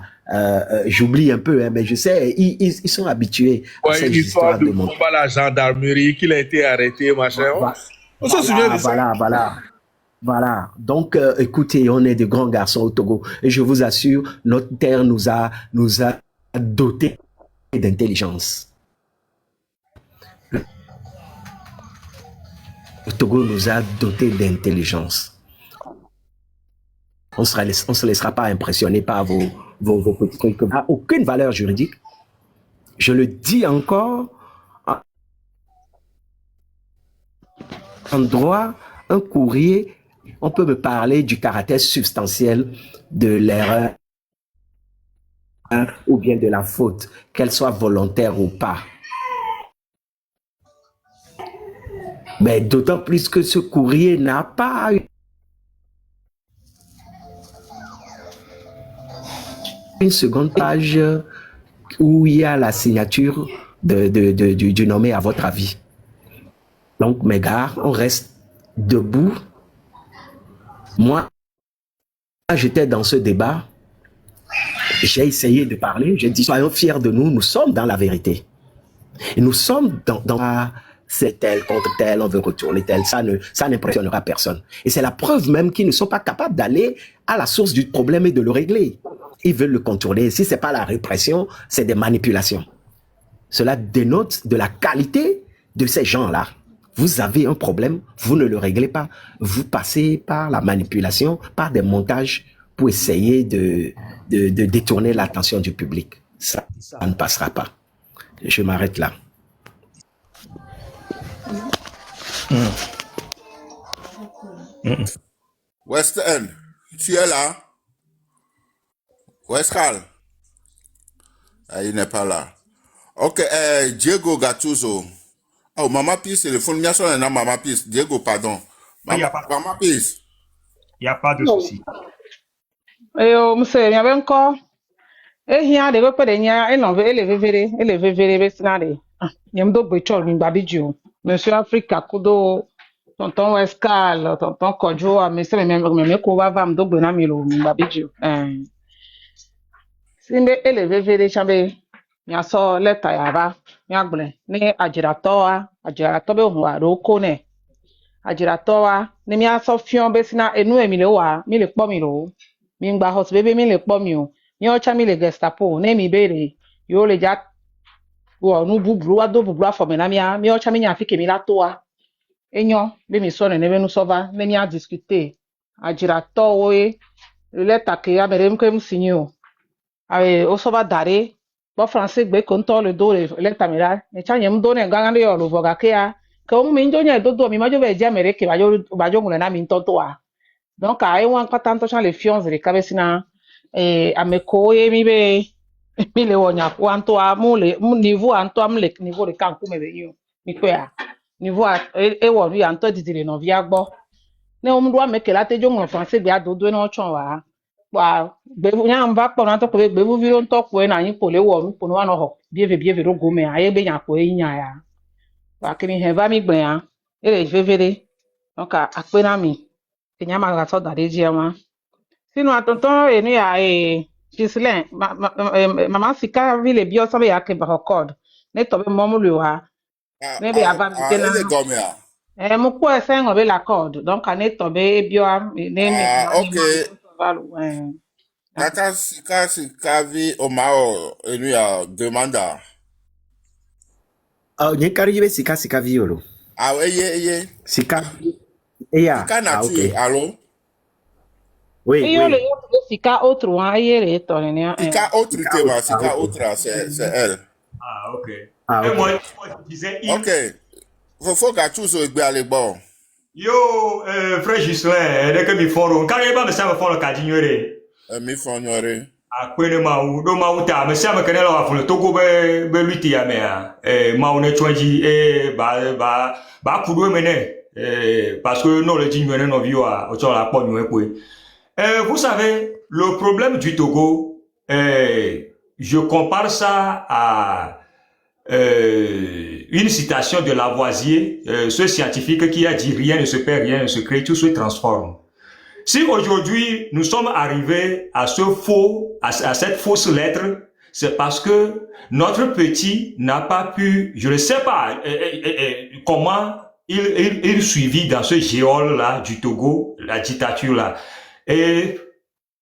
C: j'oublie un peu, hein, mais je sais, ils sont habitués à
E: Ouais,
C: ces
E: une histoire
C: histoires
E: de
C: de mon...
E: combat à la gendarmerie, qu'il a été arrêté, machin. On se souvient de ça.
C: Voilà. Donc, écoutez, on est de grands garçons au Togo. Et je vous assure, notre terre nous a dotés d'intelligence. Le Togo nous a dotés d'intelligence. On ne se laissera pas impressionner par vos petits trucs. Ça n'a aucune valeur juridique. Je le dis encore, en droit, un courrier, on peut me parler du caractère substantiel de l'erreur ou bien de la faute, qu'elle soit volontaire ou pas. Mais d'autant plus que ce courrier n'a pas une seconde page où il y a la signature du nommé à votre avis. Donc, mes gars, on reste debout. Moi, j'étais dans ce débat. J'ai essayé de parler. J'ai dit, soyons fiers de nous. Nous sommes dans la vérité. Et nous sommes dans c'est tel contre tel, on veut retourner tel. Ça n'impressionnera personne. Et c'est la preuve même qu'ils ne sont pas capables d'aller à la source du problème et de le régler. Ils veulent le contourner. Si ce n'est pas la répression, c'est des manipulations. Cela dénote de la qualité de ces gens-là. Vous avez un problème, vous ne le réglez pas. Vous passez par la manipulation, par des montages pour essayer de détourner l'attention du public. Ça ne passera pas. Je m'arrête là.
G: West End, tu es là? Westcal? Ah, il n'est pas là. Ok, Diego Gattuso. Oh, Mama Peace, le phone, bien sûr, Mama Peace. Diego, pardon. Mama Peace.
H: Il n'y a pas de souci.
I: Monsieur, il y avait encore. Et il y a des repas de nia, et l'on veut élever, besnade. Yamdo Bechol, Mbabidio. Monsieur Africa, Kudo, tonton Westcal, tonton Kojo, monsieur, mais Kova va m'do Benamilo, Mbabidio. Sinde élevé, chambe. Nya so leta yaba, nya gble, ni ajiratoa be huwa roko ne. Ajiratoa, ni mi aso fion besina enu emile wa, mi le kpo mi lo. Mi ngba hot bebe mi le kpo mi o. Mi ocha mi le gestapo, ne mi bere. Yo le ja wo nu bubru wa do bubru afo me na mi ocha mi nya fike mi la toa. Enyo, be mi so ne be nu sova, ne mi a discuter. Ajiratoa we, leta ke ya mere mko msinyo. O sova dare. Bon français gbe konto le do le tamira e chanye mdo ne gangande yo lo voga ke ya ke o mi njo nye do mi majo be je mere ke bajo ngule na mi ntonto a donc a e wan patanto chan le fions le kabesina ameko ye mi be mi le wonya kwanto a mu niveau anto am le niveau de kanku me be yo mi ko ya niveau e wo ri anto didire no via gbo ne o mdo ameke la te jo ngule français gbe adodo no chon wa wa gbebu nya mba kpọ na to ko gbebu viro nto ko na yin pole wo mi pono wa no ho bieve ro go me aye be nya ko yin ya wa kini he ba mi gbe ya ere vevere donc ape na mi ke nya ma ga so dare je wa sinu atonton enu ya Gislin mama sika vi le bio so be ya ke ba record ne to be momu le wa ne be ava mi ke na
G: ele gome a.
I: mu ko ese ngo be la code donc ne to be bio ne
G: Ok. Kaka sika vi omao enu ya demanda.
C: Nyekaribe sika violo.
G: Ah, eye.
C: Sika. Eya.
G: Sika nature,
C: Ok.
G: allô?
C: Oui.
I: Yo le sika autre one yere to ne
G: Sika autre tema, sika autre, c'est elle.
H: Ah, ok.
C: Ah,
H: Et
C: ok.
H: moi, je disais,
G: Ok. Faut Gattuso egbe ale bon.
H: yo, frère Gislin, dès que mi font, quand il va me savoir faire le cadignoré,
G: Mi fonyore.
H: à quoi ne ma ou, do ma ou ta, me savoir que ne la font le togo be lutti à mea, ma ou ne choisi, ba kudo mene, parce que non le dignoré non vio à, au la pogne ou vous savez, le problème du Togo, je compare ça à une citation de Lavoisier, ce scientifique qui a dit rien ne se perd, rien ne se crée, tout se transforme. si aujourd'hui nous sommes arrivés à cette fausse lettre, c'est parce que notre petit n'a pas pu, je ne sais pas comment il suivit dans ce géol-là du Togo, la dictature-là. Et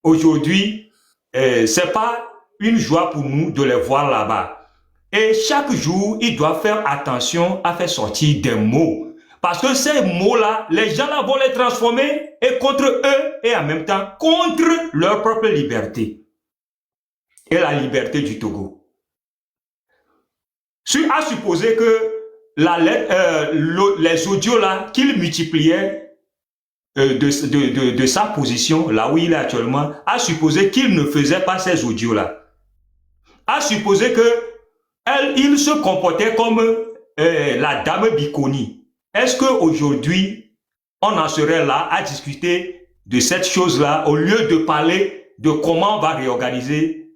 H: aujourd'hui, c'est pas une joie pour nous de les voir là-bas. Et chaque jour, il doit faire attention à faire sortir des mots. Parce que ces mots-là, les gens-là vont les transformer et contre eux et en même temps contre leur propre liberté et la liberté du Togo. À supposer que les audios-là qu'il multipliait de sa position, là où il est actuellement, à supposer qu'il ne faisait pas ces audios-là. À supposer que il se comportait comme la dame Bikoni. Est-ce qu'aujourd'hui, on en serait là à discuter de cette chose-là au lieu de parler de comment on va réorganiser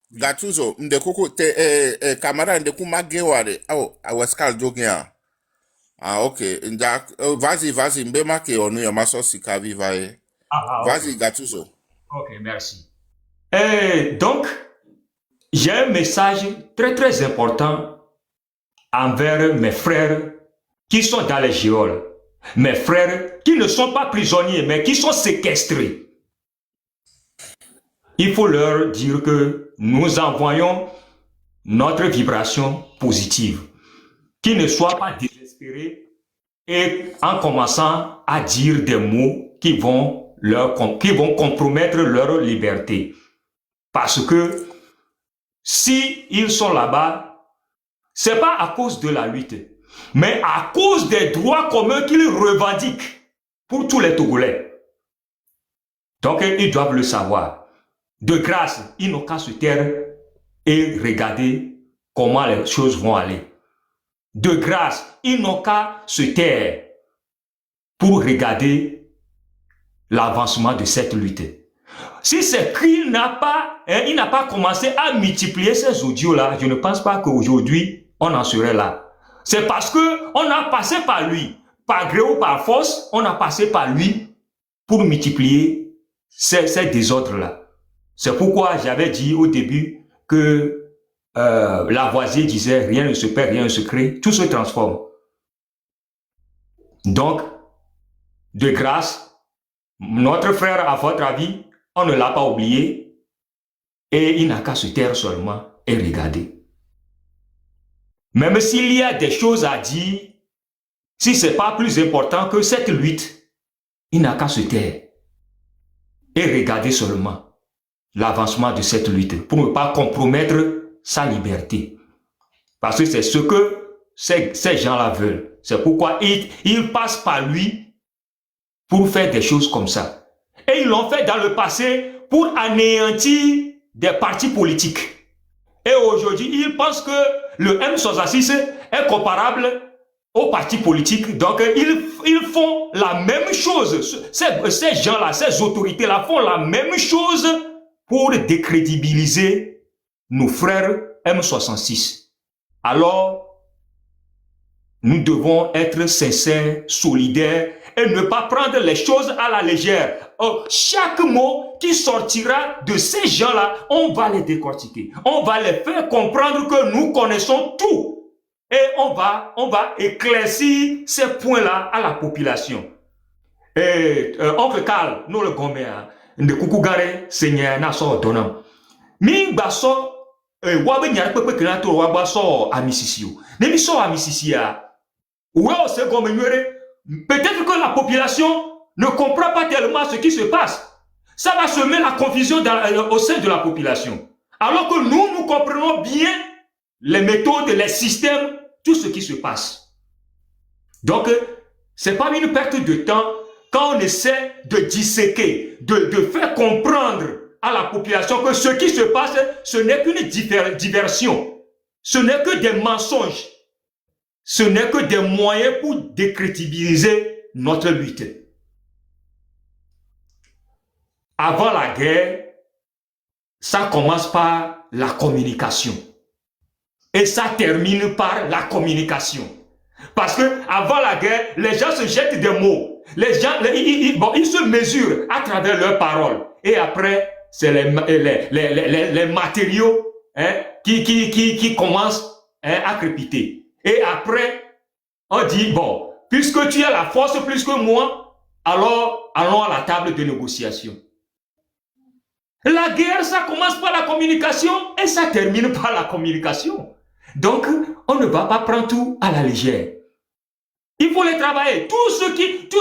G: Gatuso, ndekuku camarade ndeku mageware. Oh, Awascal Jogia. Ah, ok. Vas-y, mbema ke onu yamaso sikavi vae. Vas-y,
H: Ok.
G: Gatuso.
H: Ok, merci. Donc, j'ai un message très très important envers mes frères qui sont dans les géoles. Mes frères qui ne sont pas prisonniers, mais qui sont séquestrés. Il faut leur dire que nous envoyons notre vibration positive. Qu'ils ne soient pas désespérés et en commençant à dire des mots qui vont compromettre leur liberté. Parce que si ils sont là-bas, c'est pas à cause de la lutte, mais à cause des droits communs qu'ils revendiquent pour tous les Togolais. Donc, ils doivent le savoir. De grâce, ils n'ont qu'à se taire et regarder comment les choses vont aller. De grâce, ils n'ont qu'à se taire pour regarder l'avancement de cette lutte. Si c'est qu'il n'a pas commencé à multiplier ces audios-là, je ne pense pas qu'aujourd'hui, on en serait là. C'est parce qu'on a passé par lui, par gré ou par force, on a passé par lui pour multiplier ces désordres-là. C'est pourquoi j'avais dit au début que Lavoisier disait « rien ne se perd, rien ne se crée, tout se transforme ». Donc, de grâce, notre frère, à votre avis, on ne l'a pas oublié et il n'a qu'à se taire seulement et regarder. Même s'il y a des choses à dire, si ce n'est pas plus important que cette lutte, il n'a qu'à se taire et regarder seulement l'avancement de cette lutte pour ne pas compromettre sa liberté. Parce que c'est ce que ces gens-là veulent. C'est pourquoi ils passent par lui pour faire des choses comme ça. Et ils l'ont fait dans le passé pour anéantir des partis politiques. Et aujourd'hui, ils pensent que le M66 est comparable aux partis politiques. Donc, ils font la même chose. Ces gens-là, ces autorités-là font la même chose pour décrédibiliser nos frères M66. Alors, nous devons être sincères, solidaires et ne pas prendre les choses à la légère. Chaque mot qui sortira de ces gens-là, on va les décortiquer. On va les faire comprendre que nous connaissons tout. Et on va éclaircir ces points-là à la population. Et Oncle Karl, nous le gommons, de Kukugare, Seigneur, n'a so donnant. Mi baso, wabe nyare pepe krenato waba so amisisio. Nemi so amisisia. Ouais, on sait comme peut-être que la population ne comprend pas tellement ce qui se passe. Ça va semer la confusion au sein de la population. Alors que nous comprenons bien les méthodes, les systèmes, tout ce qui se passe. Donc, c'est pas une perte de temps quand on essaie de disséquer, de faire comprendre à la population que ce qui se passe, ce n'est qu'une diversion. Ce n'est que des mensonges. Ce n'est que des moyens pour décrédibiliser notre lutte. Avant la guerre, ça commence par la communication. Et ça termine par la communication. Parce que avant la guerre, les gens se jettent des mots. les gens, bon, ils se mesurent à travers leurs paroles. Et après, c'est les matériaux hein, qui commencent hein, à crépiter. Et après, on dit, bon, puisque tu as la force plus que moi, alors allons à la table de négociation. La guerre, ça commence par la communication et ça termine par la communication. Donc, on ne va pas prendre tout à la légère. Il faut les travailler. Tout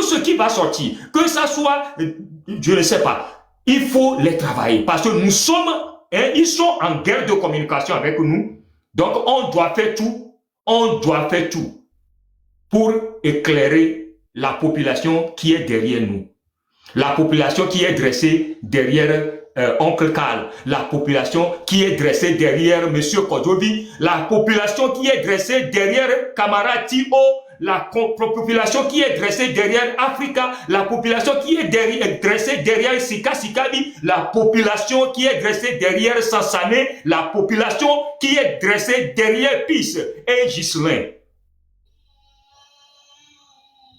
H: ce qui va sortir, que ça soit, je ne sais pas, il faut les travailler parce que nous sommes, hein, ils sont en guerre de communication avec nous. Donc, on doit faire tout pour éclairer la population qui est derrière nous. La population qui est dressée derrière Oncle Karl, la population qui est dressée derrière Monsieur Kodjobi, la population qui est dressée derrière camarade Tio, la population qui est dressée derrière Africa, la population qui est dressée derrière Sika Sikabi, la population qui est dressée derrière Sansane, la population qui est dressée derrière Peace et Ghislain.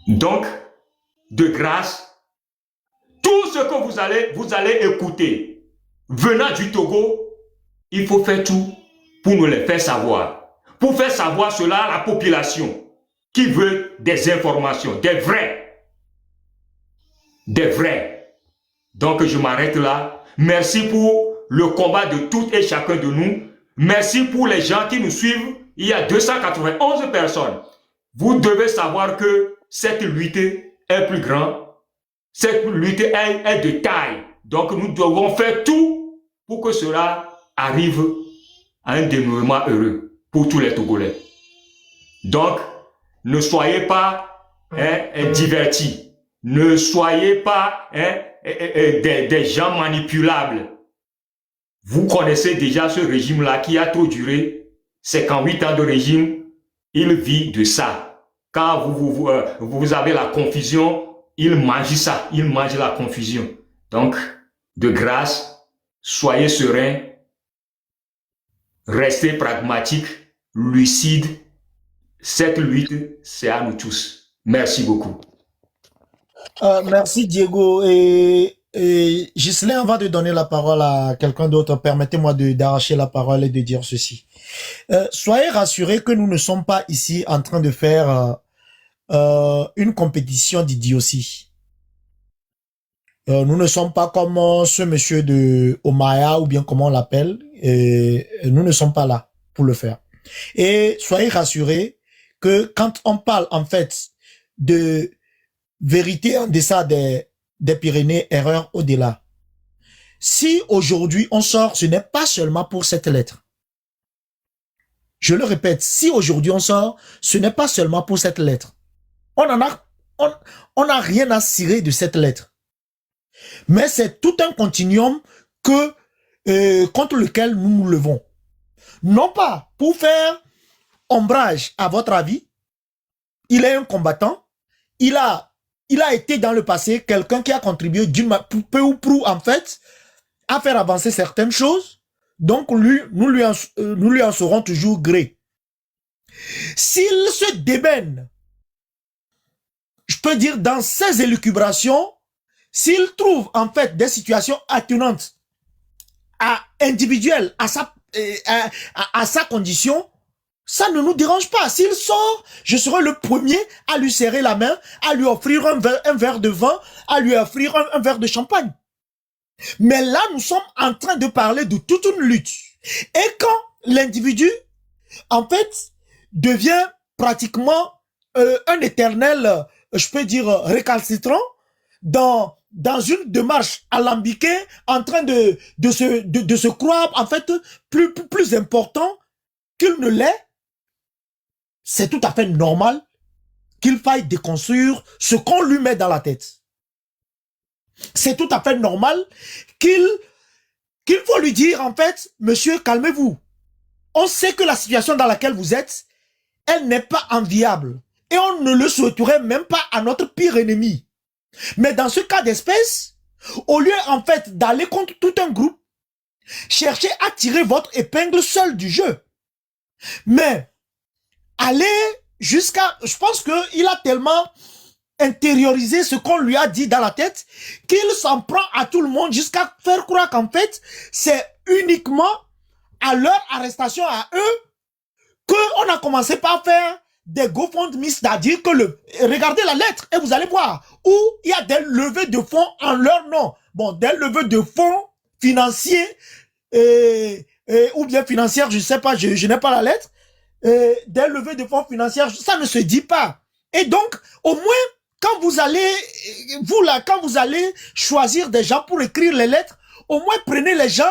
H: Donc, de grâce, tout ce que vous allez écouter venant du Togo, il faut faire tout pour nous les faire savoir. Pour faire savoir cela à la population qui veut des informations, des vrais. Des vrais. Donc je m'arrête là. Merci pour le combat de tout et chacun de nous. Merci pour les gens qui nous suivent. Il y a 291 personnes. Vous devez savoir que cette lutte est plus grande. Cette lutte est de taille. Donc nous devons faire tout pour que cela arrive à un dénouement heureux pour tous les Togolais. Donc, ne soyez pas divertis. Ne soyez pas des gens manipulables. Vous connaissez déjà ce régime-là qui a trop duré. C'est qu'en 8 ans de régime, il vit de ça. Quand vous avez la confusion, il mange ça, il mange la confusion. Donc, de grâce, soyez sereins, restez pragmatiques, lucides. Cette lutte, c'est à nous tous. Merci beaucoup.
B: Merci Diego. Et Ghislain, avant de donner la parole à quelqu'un d'autre, permettez-moi d'arracher la parole et de dire ceci. Soyez rassurés que nous ne sommes pas ici en train de faire une compétition d'idiotie. Nous ne sommes pas comme ce monsieur de Omaya ou bien comment on l'appelle. Nous ne sommes pas là pour le faire. Et soyez rassurés que quand on parle en fait de vérité en deçà des Pyrénées, erreur au-delà. Si aujourd'hui on sort, ce n'est pas seulement pour cette lettre. Je le répète, si aujourd'hui on sort, ce n'est pas seulement pour cette lettre. On n'a rien à cirer de cette lettre. Mais c'est tout un continuum contre lequel nous nous levons. Non pas pour faire ombrage à votre avis. Il est un combattant. Il a été dans le passé quelqu'un qui a contribué peu ou prou en fait à faire avancer certaines choses. Donc nous lui en serons toujours gré. S'il se démène, je peux dire dans ses élucubrations, s'il trouve en fait des situations attenantes individuelles à sa condition, ça ne nous dérange pas. S'il sort, je serai le premier à lui serrer la main, à lui offrir un verre de vin, à lui offrir un verre de champagne. Mais là, nous sommes en train de parler de toute une lutte. Et quand l'individu, en fait, devient pratiquement un éternel, je peux dire, récalcitrant, dans une démarche alambiquée, en train de se croire, en fait, plus important qu'il ne l'est, c'est tout à fait normal qu'il faille déconstruire ce qu'on lui met dans la tête. C'est tout à fait normal qu'il faut lui dire, en fait, monsieur, calmez-vous. On sait que la situation dans laquelle vous êtes, elle n'est pas enviable. Et on ne le souhaiterait même pas à notre pire ennemi. Mais dans ce cas d'espèce, au lieu, en fait, d'aller contre tout un groupe, cherchez à tirer votre épingle seul du jeu. Mais aller jusqu'à... Je pense qu'il a tellement intérioriser ce qu'on lui a dit dans la tête, qu'il s'en prend à tout le monde jusqu'à faire croire qu'en fait, c'est uniquement à leur arrestation à eux qu'on a commencé par faire des GoFundMe, c'est-à-dire que regardez la lettre et vous allez voir où il y a des levées de fonds en leur nom. Bon, des levées de fonds financiers ou bien financières, je ne sais pas, je n'ai pas la lettre. Des levées de fonds financières, ça ne se dit pas. Et donc, au moins, quand vous allez, quand vous allez choisir des gens pour écrire les lettres, au moins prenez les gens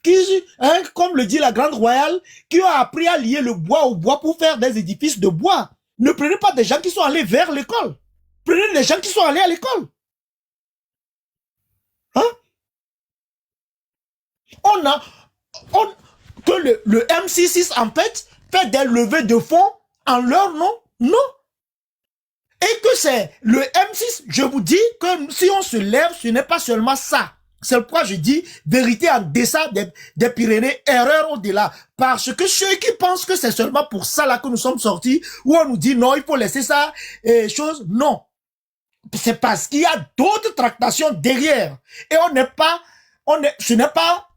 B: qui, hein, comme le dit la Grande Royale, qui ont appris à lier le bois au bois pour faire des édifices de bois. Ne prenez pas des gens qui sont allés vers l'école. Prenez des gens qui sont allés à l'école. Hein? Que le MC6 en fait des levées de fonds en leur nom? Non. Et que c'est le M6, je vous dis que si on se lève, ce n'est pas seulement ça. C'est pourquoi je dis vérité en deçà des Pyrénées, erreur au-delà. Parce que ceux qui pensent que c'est seulement pour ça là que nous sommes sortis, où on nous dit non, il faut laisser ça, non. C'est parce qu'il y a d'autres tractations derrière. Et ce n'est pas,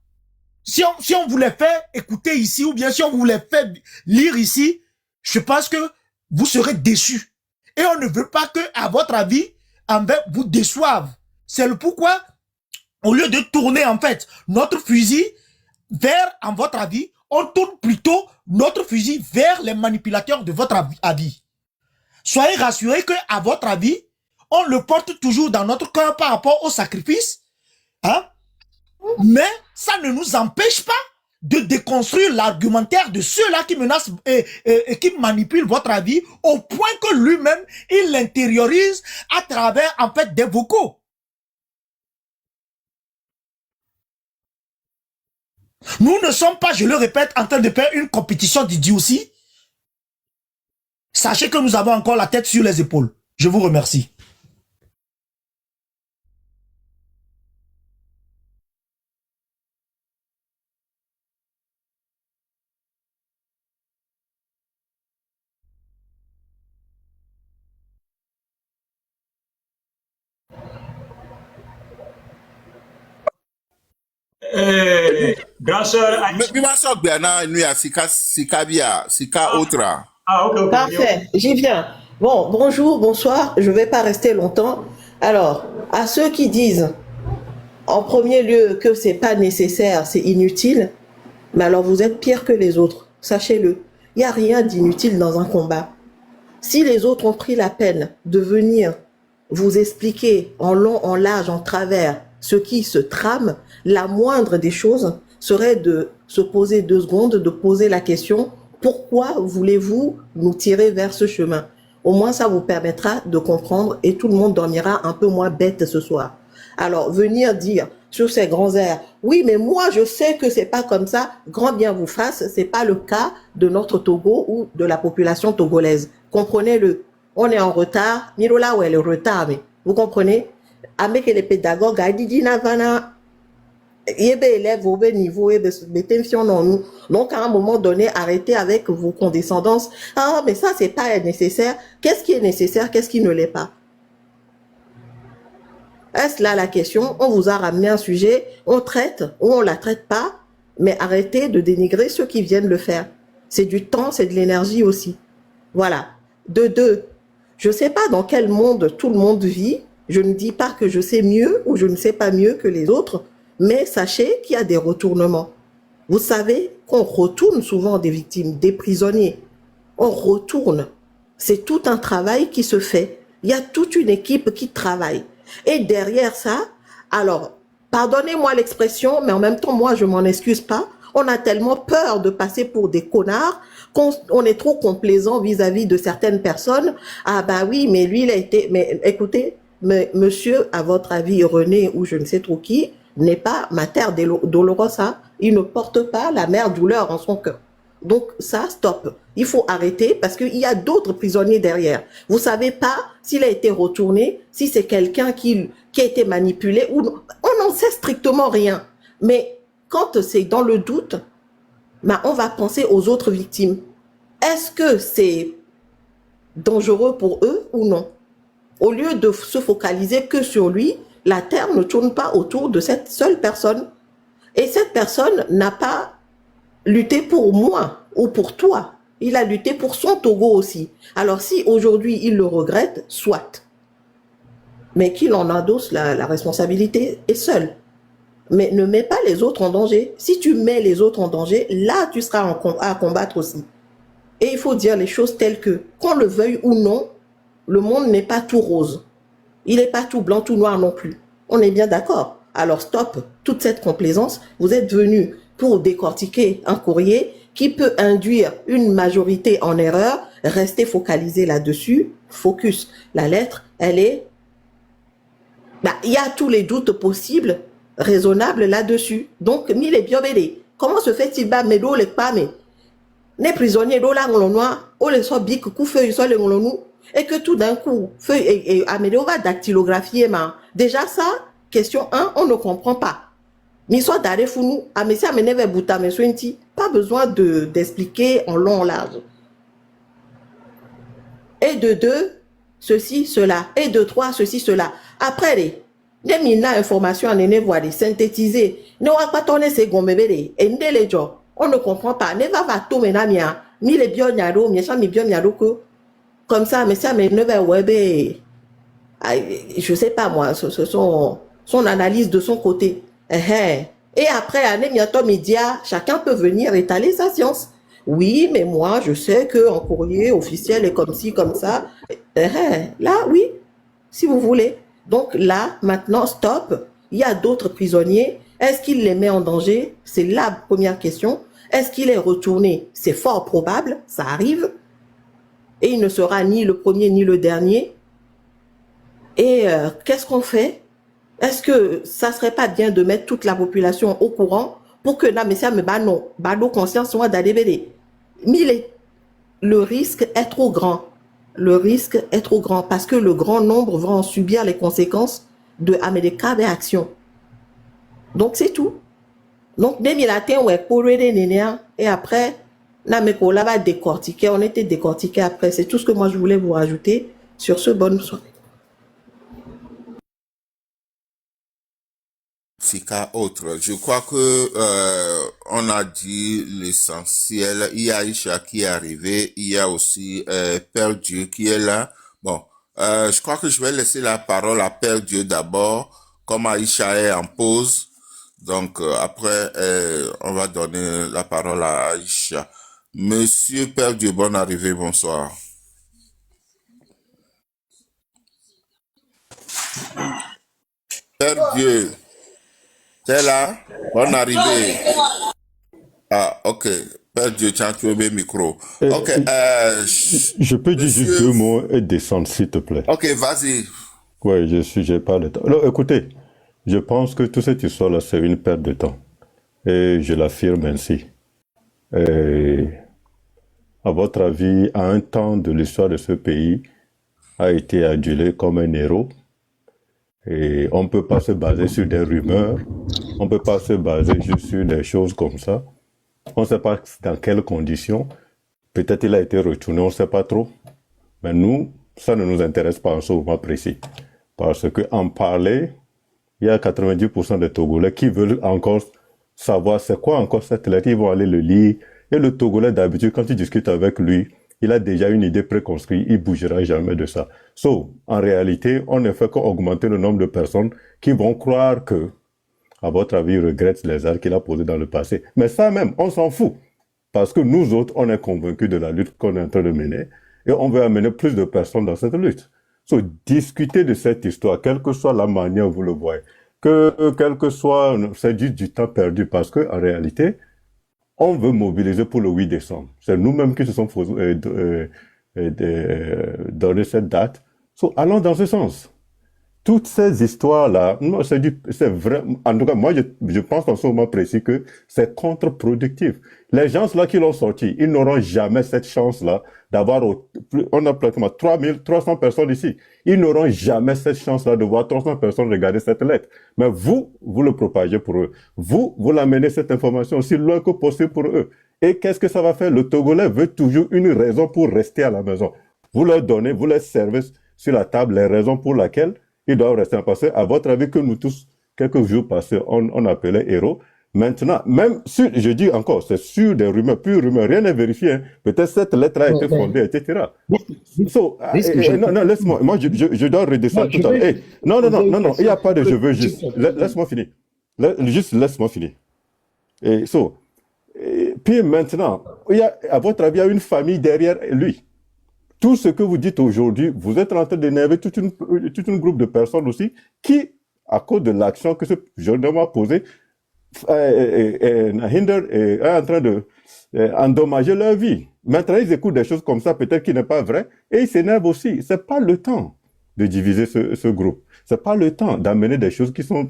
B: si on vous les fait écouter ici, ou bien si on vous les fait lire ici, je pense que vous serez déçus. Et on ne veut pas que, à votre avis, vous déçoive. C'est le pourquoi, au lieu de tourner, en fait, notre fusil vers, en votre avis, on tourne plutôt notre fusil vers les manipulateurs de votre avis. Soyez rassurés que, à votre avis, on le porte toujours dans notre cœur par rapport au sacrifice, hein? Mais ça ne nous empêche pas de déconstruire l'argumentaire de ceux-là qui menacent et qui manipulent votre avis au point que lui-même, il l'intériorise à travers, en fait, des vocaux. Nous ne sommes pas, je le répète, en train de faire une compétition d'idiotie. Sachez que nous avons encore la tête sur les épaules. Je vous remercie.
H: Grand sœur,
G: Mi ma so gbe na nu ya sika bia, sika outra.
H: ok.
J: Parfait, j'y viens. Bon, bonjour, bonsoir, je ne vais pas rester longtemps. Alors, à ceux qui disent, en premier lieu, que c'est pas nécessaire, c'est inutile, mais alors vous êtes pire que les autres, sachez-le. Il n'y a rien d'inutile dans un combat. Si les autres ont pris la peine de venir vous expliquer en long, en large, en travers ce qui se trame, la moindre des choses serait de se poser 2 secondes, de poser la question « Pourquoi voulez-vous nous tirer vers ce chemin ?» Au moins, ça vous permettra de comprendre et tout le monde dormira un peu moins bête ce soir. Alors, venir dire sur ces grands airs « Oui, mais moi, je sais que c'est pas comme ça. » Grand bien vous fasse, c'est pas le cas de notre Togo ou de la population togolaise. Comprenez-le. On est en retard. Mirola, où est le retard, mais vous comprenez? Avec les pédagogues, yebe élève au niveau et mettez en nous. Donc, à un moment donné, arrêtez avec vos condescendances. Ah, mais ça, c'est pas nécessaire. Qu'est-ce qui est nécessaire? Qu'est-ce qui ne l'est pas? Est-ce là la question? On vous a ramené un sujet, on traite ou on la traite pas, mais arrêtez de dénigrer ceux qui viennent le faire. C'est du temps, c'est de l'énergie aussi. Voilà. De 2, je sais pas dans quel monde tout le monde vit. Je ne dis pas que je sais mieux ou je ne sais pas mieux que les autres, mais sachez qu'il y a des retournements. Vous savez qu'on retourne souvent des victimes, des prisonniers. On retourne. C'est tout un travail qui se fait. Il y a toute une équipe qui travaille. Et derrière ça, alors, pardonnez-moi l'expression, mais en même temps, moi, je m'en excuse pas. On a tellement peur de passer pour des connards qu'on est trop complaisant vis-à-vis de certaines personnes. Ah bah oui, mais lui, il a été... Mais écoutez, mais monsieur, à votre avis, René ou je ne sais trop qui, n'est pas Mater Dolorosa. Il ne porte pas la mère douleur en son cœur. Donc ça, stop. Il faut arrêter parce qu'il y a d'autres prisonniers derrière. Vous savez pas s'il a été retourné, si c'est quelqu'un qui a été manipulé ou non. On n'en sait strictement rien. Mais quand c'est dans le doute, ben on va penser aux autres victimes. Est-ce que c'est dangereux pour eux ou non? Au lieu de se focaliser que sur lui, la Terre ne tourne pas autour de cette seule personne. Et cette personne n'a pas lutté pour moi ou pour toi. Il a lutté pour son Togo aussi. Alors si aujourd'hui il le regrette, soit. Mais qu'il en endosse la responsabilité est seul. Mais ne mets pas les autres en danger. Si tu mets les autres en danger, là tu seras à combattre aussi. Et il faut dire les choses telles que, qu'on le veuille ou non, le monde n'est pas tout rose. Il n'est pas tout blanc, tout noir non plus. On est bien d'accord. Alors stop toute cette complaisance. Vous êtes venus pour décortiquer un courrier qui peut induire une majorité en erreur. Restez focalisés là-dessus. Focus. La lettre, elle est... il y a tous les doutes possibles, raisonnables là-dessus. Donc, mille et biobélé. Comment se fait-il bas médo les pâmes? Les prisonniers d'eau là, noir, ou les soit bic, coup feu, soit les nous, et que tout d'un coup, feu et Amédéo va dactylographier, déjà ça, question 1, on ne comprend pas. Mais soit d'aller fou nous, Amésia Meneve Bouta, mais pas besoin d'expliquer en long, en large. Et de 2, ceci, cela. Et de 3, ceci, cela. Après, les mina informations en éne voir synthétiser. Ne va pas tourner ces gombébés, et les gens. On ne comprend pas. Ne va pas tout menamia. Ni les bionyado, mi bionyado que. Comme ça, mais ça, mais ne va web. Je sais pas moi, son analyse de son côté. Et après, anémiato média, chacun peut venir étaler sa science. Oui, mais moi, je sais qu'un courrier officiel est comme ci, comme ça. Là, oui, si vous voulez. Donc là, maintenant, stop. Il y a d'autres prisonniers. Est-ce qu'il les met en danger? C'est la première question. Est-ce qu'il est retourné? C'est fort probable, ça arrive. Et il ne sera ni le premier ni le dernier. Et qu'est-ce qu'on fait? Est-ce que ça serait pas bien de mettre toute la population au courant pour que non, conscience soit d'aller. Mais le risque est trop grand. Le risque est trop grand parce que le grand nombre va en subir les conséquences de Amédéka des actions. Donc c'est tout. Donc Demilatin ouais pour et après Namekola va décortiquer. On était décortiqué après. C'est tout ce que moi je voulais vous rajouter sur ce bonne soirée.
G: Sika autre. Je crois que on a dit l'essentiel. Il y a Aïcha qui est arrivé. Il y a aussi Père Dieu qui est là. Bon, je crois que je vais laisser la parole à Père Dieu d'abord, comme Aïcha est en pause. Donc après, on va donner la parole à Aïcha. Monsieur Père Dieu, bonne arrivée, bonsoir. Père Dieu, t'es là? Bonne arrivée. Ah, ok. Père Dieu, tiens, tu as le micro. Ok.
K: Je peux dire juste 2 mots et descendre, s'il te plaît.
G: Ok, vas-y.
K: Oui, j'ai pas le temps. Alors, écoutez, je pense que toute cette histoire-là, c'est une perte de temps. Et je l'affirme ainsi. Et à votre avis, à un temps de l'histoire de ce pays, a été adulé comme un héros. Et on ne peut pas se baser sur des rumeurs. On ne peut pas se baser juste sur des choses comme ça. On ne sait pas dans quelles conditions. Peut-être il a été retourné, on ne sait pas trop. Mais nous, ça ne nous intéresse pas en ce moment précis. Parce qu'en parler, il y a 90% des Togolais qui veulent encore savoir c'est quoi encore cette lettre. Ils vont aller le lire. Et le Togolais, d'habitude, quand il discute avec lui, il a déjà une idée préconstruite. Il ne bougera jamais de ça. En réalité, on ne fait qu'augmenter le nombre de personnes qui vont croire que, à votre avis, il regrette les actes qu'il a posés dans le passé. Mais ça même, on s'en fout. Parce que nous autres, on est convaincus de la lutte qu'on est en train de mener. Et on veut amener plus de personnes dans cette lutte. Discuter de cette histoire, quelle que soit la manière où vous le voyez, quel que soit, c'est juste du temps perdu. Parce qu'en réalité, on veut mobiliser pour le 8 décembre. C'est nous-mêmes qui se sommes donné cette date. Allons dans ce sens. Toutes ces histoires-là, c'est vrai. En tout cas, moi, je pense en ce moment précis que c'est contre-productif. Les gens là qui l'ont sorti, ils n'auront jamais cette chance-là d'avoir, on a pratiquement 300 personnes ici. Ils n'auront jamais cette chance-là de voir 300 personnes regarder cette lettre. Mais vous le propagez pour eux. Vous l'amenez cette information aussi loin que possible pour eux. Et qu'est-ce que ça va faire? Le Togolais veut toujours une raison pour rester à la maison. Vous leur donnez, vous les servez sur la table les raisons pour lesquelles ils doivent rester. Parce que, à votre avis, que nous tous, quelques jours passés, on appelait héros. Maintenant, même sur, je dis encore, c'est sur des rumeurs, pure rumeurs, rien n'est vérifié. Hein. Peut-être cette lettre a été fondée, etc. So, non, laisse-moi, moi, je dois redescendre tout à l'heure. Non, il n'y a pas de je veux juste. Laisse-moi finir. Juste laisse-moi finir. Puis maintenant, à votre avis, il y a une famille derrière lui. Tout ce que vous dites aujourd'hui, vous êtes en train d'énerver tout un groupe de personnes aussi qui, à cause de l'action que ce jeune homme a posée, est en train de endommager leur vie. Maintenant, ils écoutent des choses comme ça, peut-être qui n'est pas vrai, et ils s'énervent aussi. C'est pas le temps de diviser ce groupe. C'est pas le temps d'amener des choses qui sont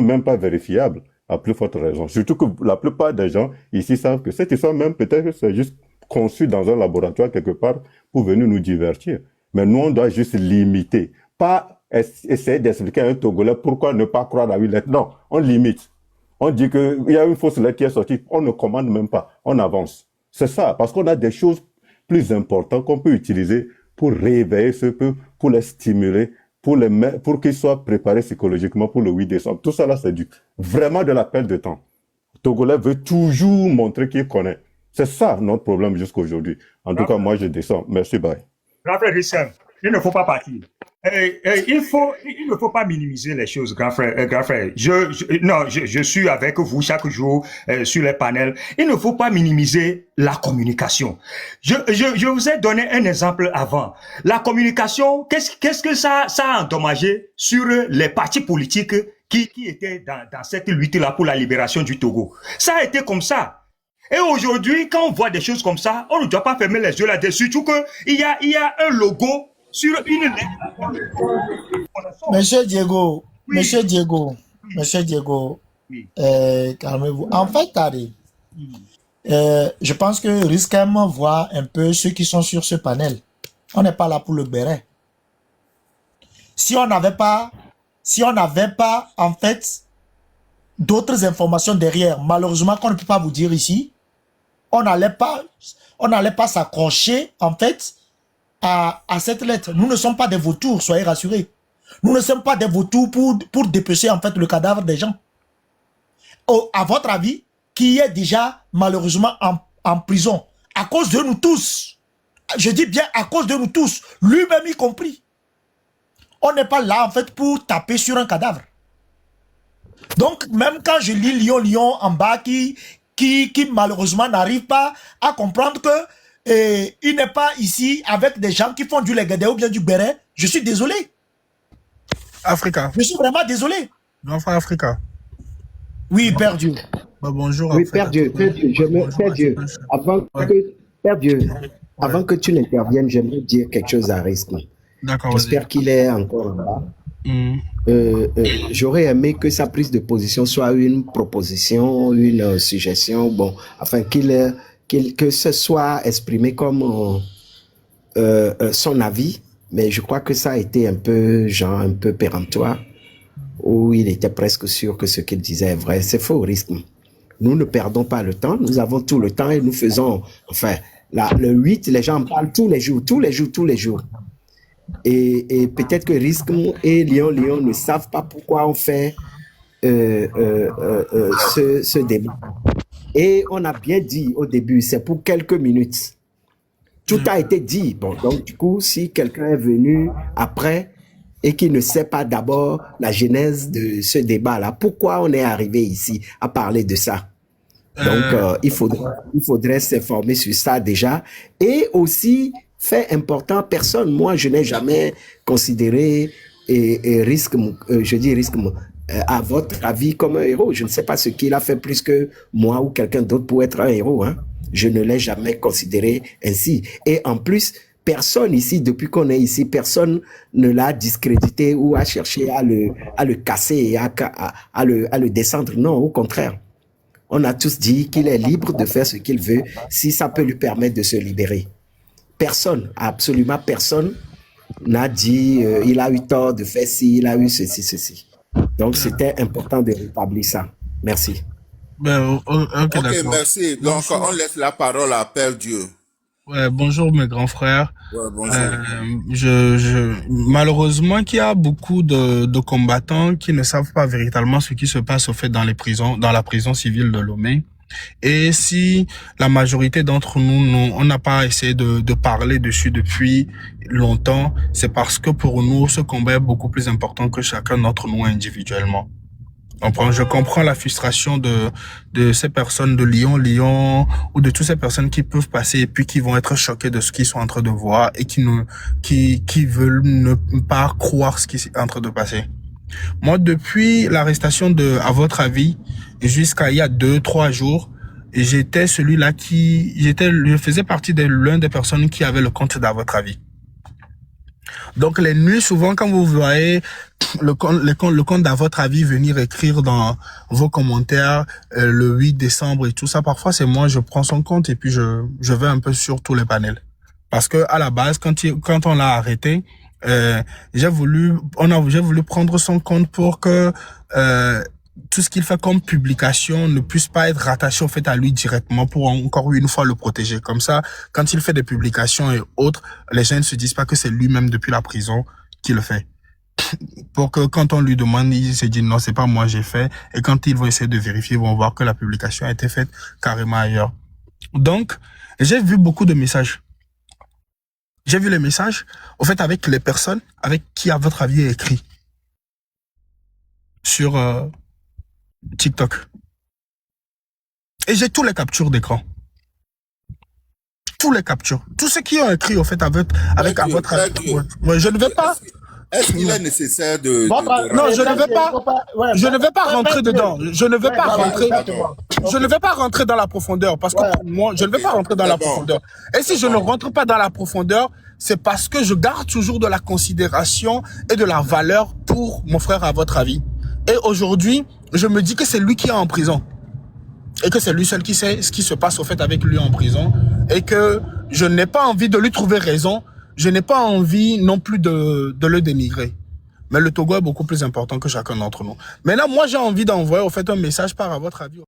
K: même pas vérifiables, à plus forte raison. Surtout que la plupart des gens ici savent que cette histoire même, peut-être que c'est juste conçu dans un laboratoire quelque part pour venir nous divertir. Mais nous, on doit juste limiter. Pas essayer d'expliquer à un Togolais pourquoi ne pas croire à une lettre. Non, on limite. On dit qu'il y a une fausse lettre qui est sortie, on ne commande même pas, on avance. C'est ça, parce qu'on a des choses plus importantes qu'on peut utiliser pour réveiller ce peuple, pour les stimuler, pour qu'ils soient préparés psychologiquement pour le 8 décembre. Tout ça là, c'est vraiment de la perte de temps. Togolais veut toujours montrer qu'il connaît. C'est ça notre problème jusqu'à aujourd'hui. En tout cas, moi, je descends. Merci, bye.
H: Grand frère Richard, il ne faut pas partir. Il ne faut pas minimiser les choses, grand frère. Je suis avec vous chaque jour sur les panels. Il ne faut pas minimiser la communication. Je vous ai donné un exemple avant. La communication, qu'est-ce que ça a endommagé sur les partis politiques qui étaient dans cette lutte-là pour la libération du Togo. Ça a été comme ça. Et aujourd'hui, quand on voit des choses comme ça, on ne doit pas fermer les yeux là-dessus. Surtout qu'il y a un logo sur une lettre.
B: Monsieur Diego, calmez-vous. En fait, Tari, je pense que risquement voir un peu ceux qui sont sur ce panel. On n'est pas là pour le béret. Si on n'avait pas, en fait, d'autres informations derrière, malheureusement qu'on ne peut pas vous dire ici, on n'allait pas s'accrocher, en fait, à cette lettre. Nous ne sommes pas des vautours, soyez rassurés. Nous ne sommes pas des vautours pour dépêcher, en fait, le cadavre des gens. À votre avis, qui est déjà, malheureusement, en prison, à cause de nous tous. Je dis bien à cause de nous tous, lui-même y compris. On n'est pas là, en fait, pour taper sur un cadavre. Donc, même quand je lis Lyon en bas, qui malheureusement n'arrive pas à comprendre que il n'est pas ici avec des gens qui font du Léguédé ou bien du béret, je suis désolé.
L: Africa.
B: Je suis vraiment désolé.
L: Grand frère Africa.
B: Oui, Père Dieu.
L: Bah, bonjour.
C: Oui, Père Dieu, Père Dieu, avant que tu n'interviennes, j'aimerais dire quelque chose à Risque.
L: D'accord.
C: J'espère qu'il est encore en bas. J'aurais aimé que sa prise de position soit une proposition, une suggestion, bon, afin que ce soit exprimé comme son avis, mais je crois que ça a été un peu péremptoire, où il était presque sûr que ce qu'il disait est vrai. C'est faux, Risque. Nous ne perdons pas le temps, nous avons tout le temps et nous faisons, enfin, le 8, les gens en parlent tous les jours. Et peut-être que Risque et Lyon ne savent pas pourquoi on fait ce débat. Et on a bien dit au début, c'est pour quelques minutes. Tout a été dit. Bon, donc du coup, si quelqu'un est venu après et qui ne sait pas d'abord la genèse de ce débat-là, pourquoi on est arrivé ici à parler de ça? Donc, il faudrait s'informer sur ça déjà. Et aussi, fait important, moi je n'ai jamais considéré Risque, à votre avis, comme un héros. Je ne sais pas ce qu'il a fait plus que moi ou quelqu'un d'autre pour être un héros. Hein. Je ne l'ai jamais considéré ainsi. Et en plus, personne ici, depuis qu'on est ici, personne ne l'a discrédité ou a cherché à le casser et à le descendre. Non, au contraire. On a tous dit qu'il est libre de faire ce qu'il veut si ça peut lui permettre de se libérer. Personne, absolument personne n'a dit il a eu tort de faire ci, il a eu ceci. Donc c'était important de rétablir ça. Merci.
G: Ok, merci. Donc on laisse la parole à Père Dieu.
L: Ouais, bonjour mes grands frères.
G: Ouais, bonjour.
L: Malheureusement qu'il y a beaucoup de combattants qui ne savent pas véritablement ce qui se passe au fait dans les prisons, dans la prison civile de Lomé. Et si la majorité d'entre nous, on n'a pas essayé de parler dessus depuis longtemps, c'est parce que pour nous, ce combat est beaucoup plus important que chacun d'entre nous individuellement. Je comprends la frustration de ces personnes de Lyon, ou de toutes ces personnes qui peuvent passer et puis qui vont être choquées de ce qu'ils sont en train de voir et qui veulent ne pas croire ce qui est en train de passer. Moi, depuis l'arrestation à votre avis, jusqu'à il y a 2-3 jours, j'étais celui-là je faisais partie de l'une des personnes qui avait le compte d'à votre avis. Donc, les nuits, souvent, quand vous voyez le compte d'à votre avis venir écrire dans vos commentaires le 8 décembre et tout ça, parfois, c'est moi, je prends son compte et puis je vais un peu sur tous les panels. Parce que, à la base, quand on l'a arrêté, j'ai voulu prendre son compte pour que tout ce qu'il fait comme publication ne puisse pas être rattaché au fait à lui directement pour encore une fois le protéger. Comme ça, quand il fait des publications et autres, les gens ne se disent pas que c'est lui-même depuis la prison qui le fait. Pour que quand on lui demande, il se dit non, c'est pas moi j'ai fait. Et quand ils vont essayer de vérifier, ils vont voir que la publication a été faite carrément ailleurs. Donc, j'ai vu beaucoup de messages. J'ai vu les messages, au fait, avec les personnes avec qui, à votre avis, est écrit sur TikTok. Et j'ai tous les captures d'écran. Tous les captures. Tous ceux qui ont écrit, au fait, avec à votre avis. Ouais, je ne vais pas...
G: Est-ce qu'il est nécessaire de
L: non, je ne vais pas rentrer dedans. Je ne vais pas rentrer dans la profondeur parce que pour moi, je ne vais pas rentrer dans la profondeur. Et si je ne rentre pas dans la profondeur, c'est parce que je garde toujours de la considération et de la valeur pour mon frère à votre avis. Et aujourd'hui, je me dis que c'est lui qui est en prison. Et que c'est lui seul qui sait ce qui se passe au fait avec lui en prison. Et que je n'ai pas envie de lui trouver raison. Je n'ai pas envie non plus de le dénigrer. Mais le Togo est beaucoup plus important que chacun d'entre nous. Maintenant, moi, j'ai envie d'envoyer au fait un message par à votre avis.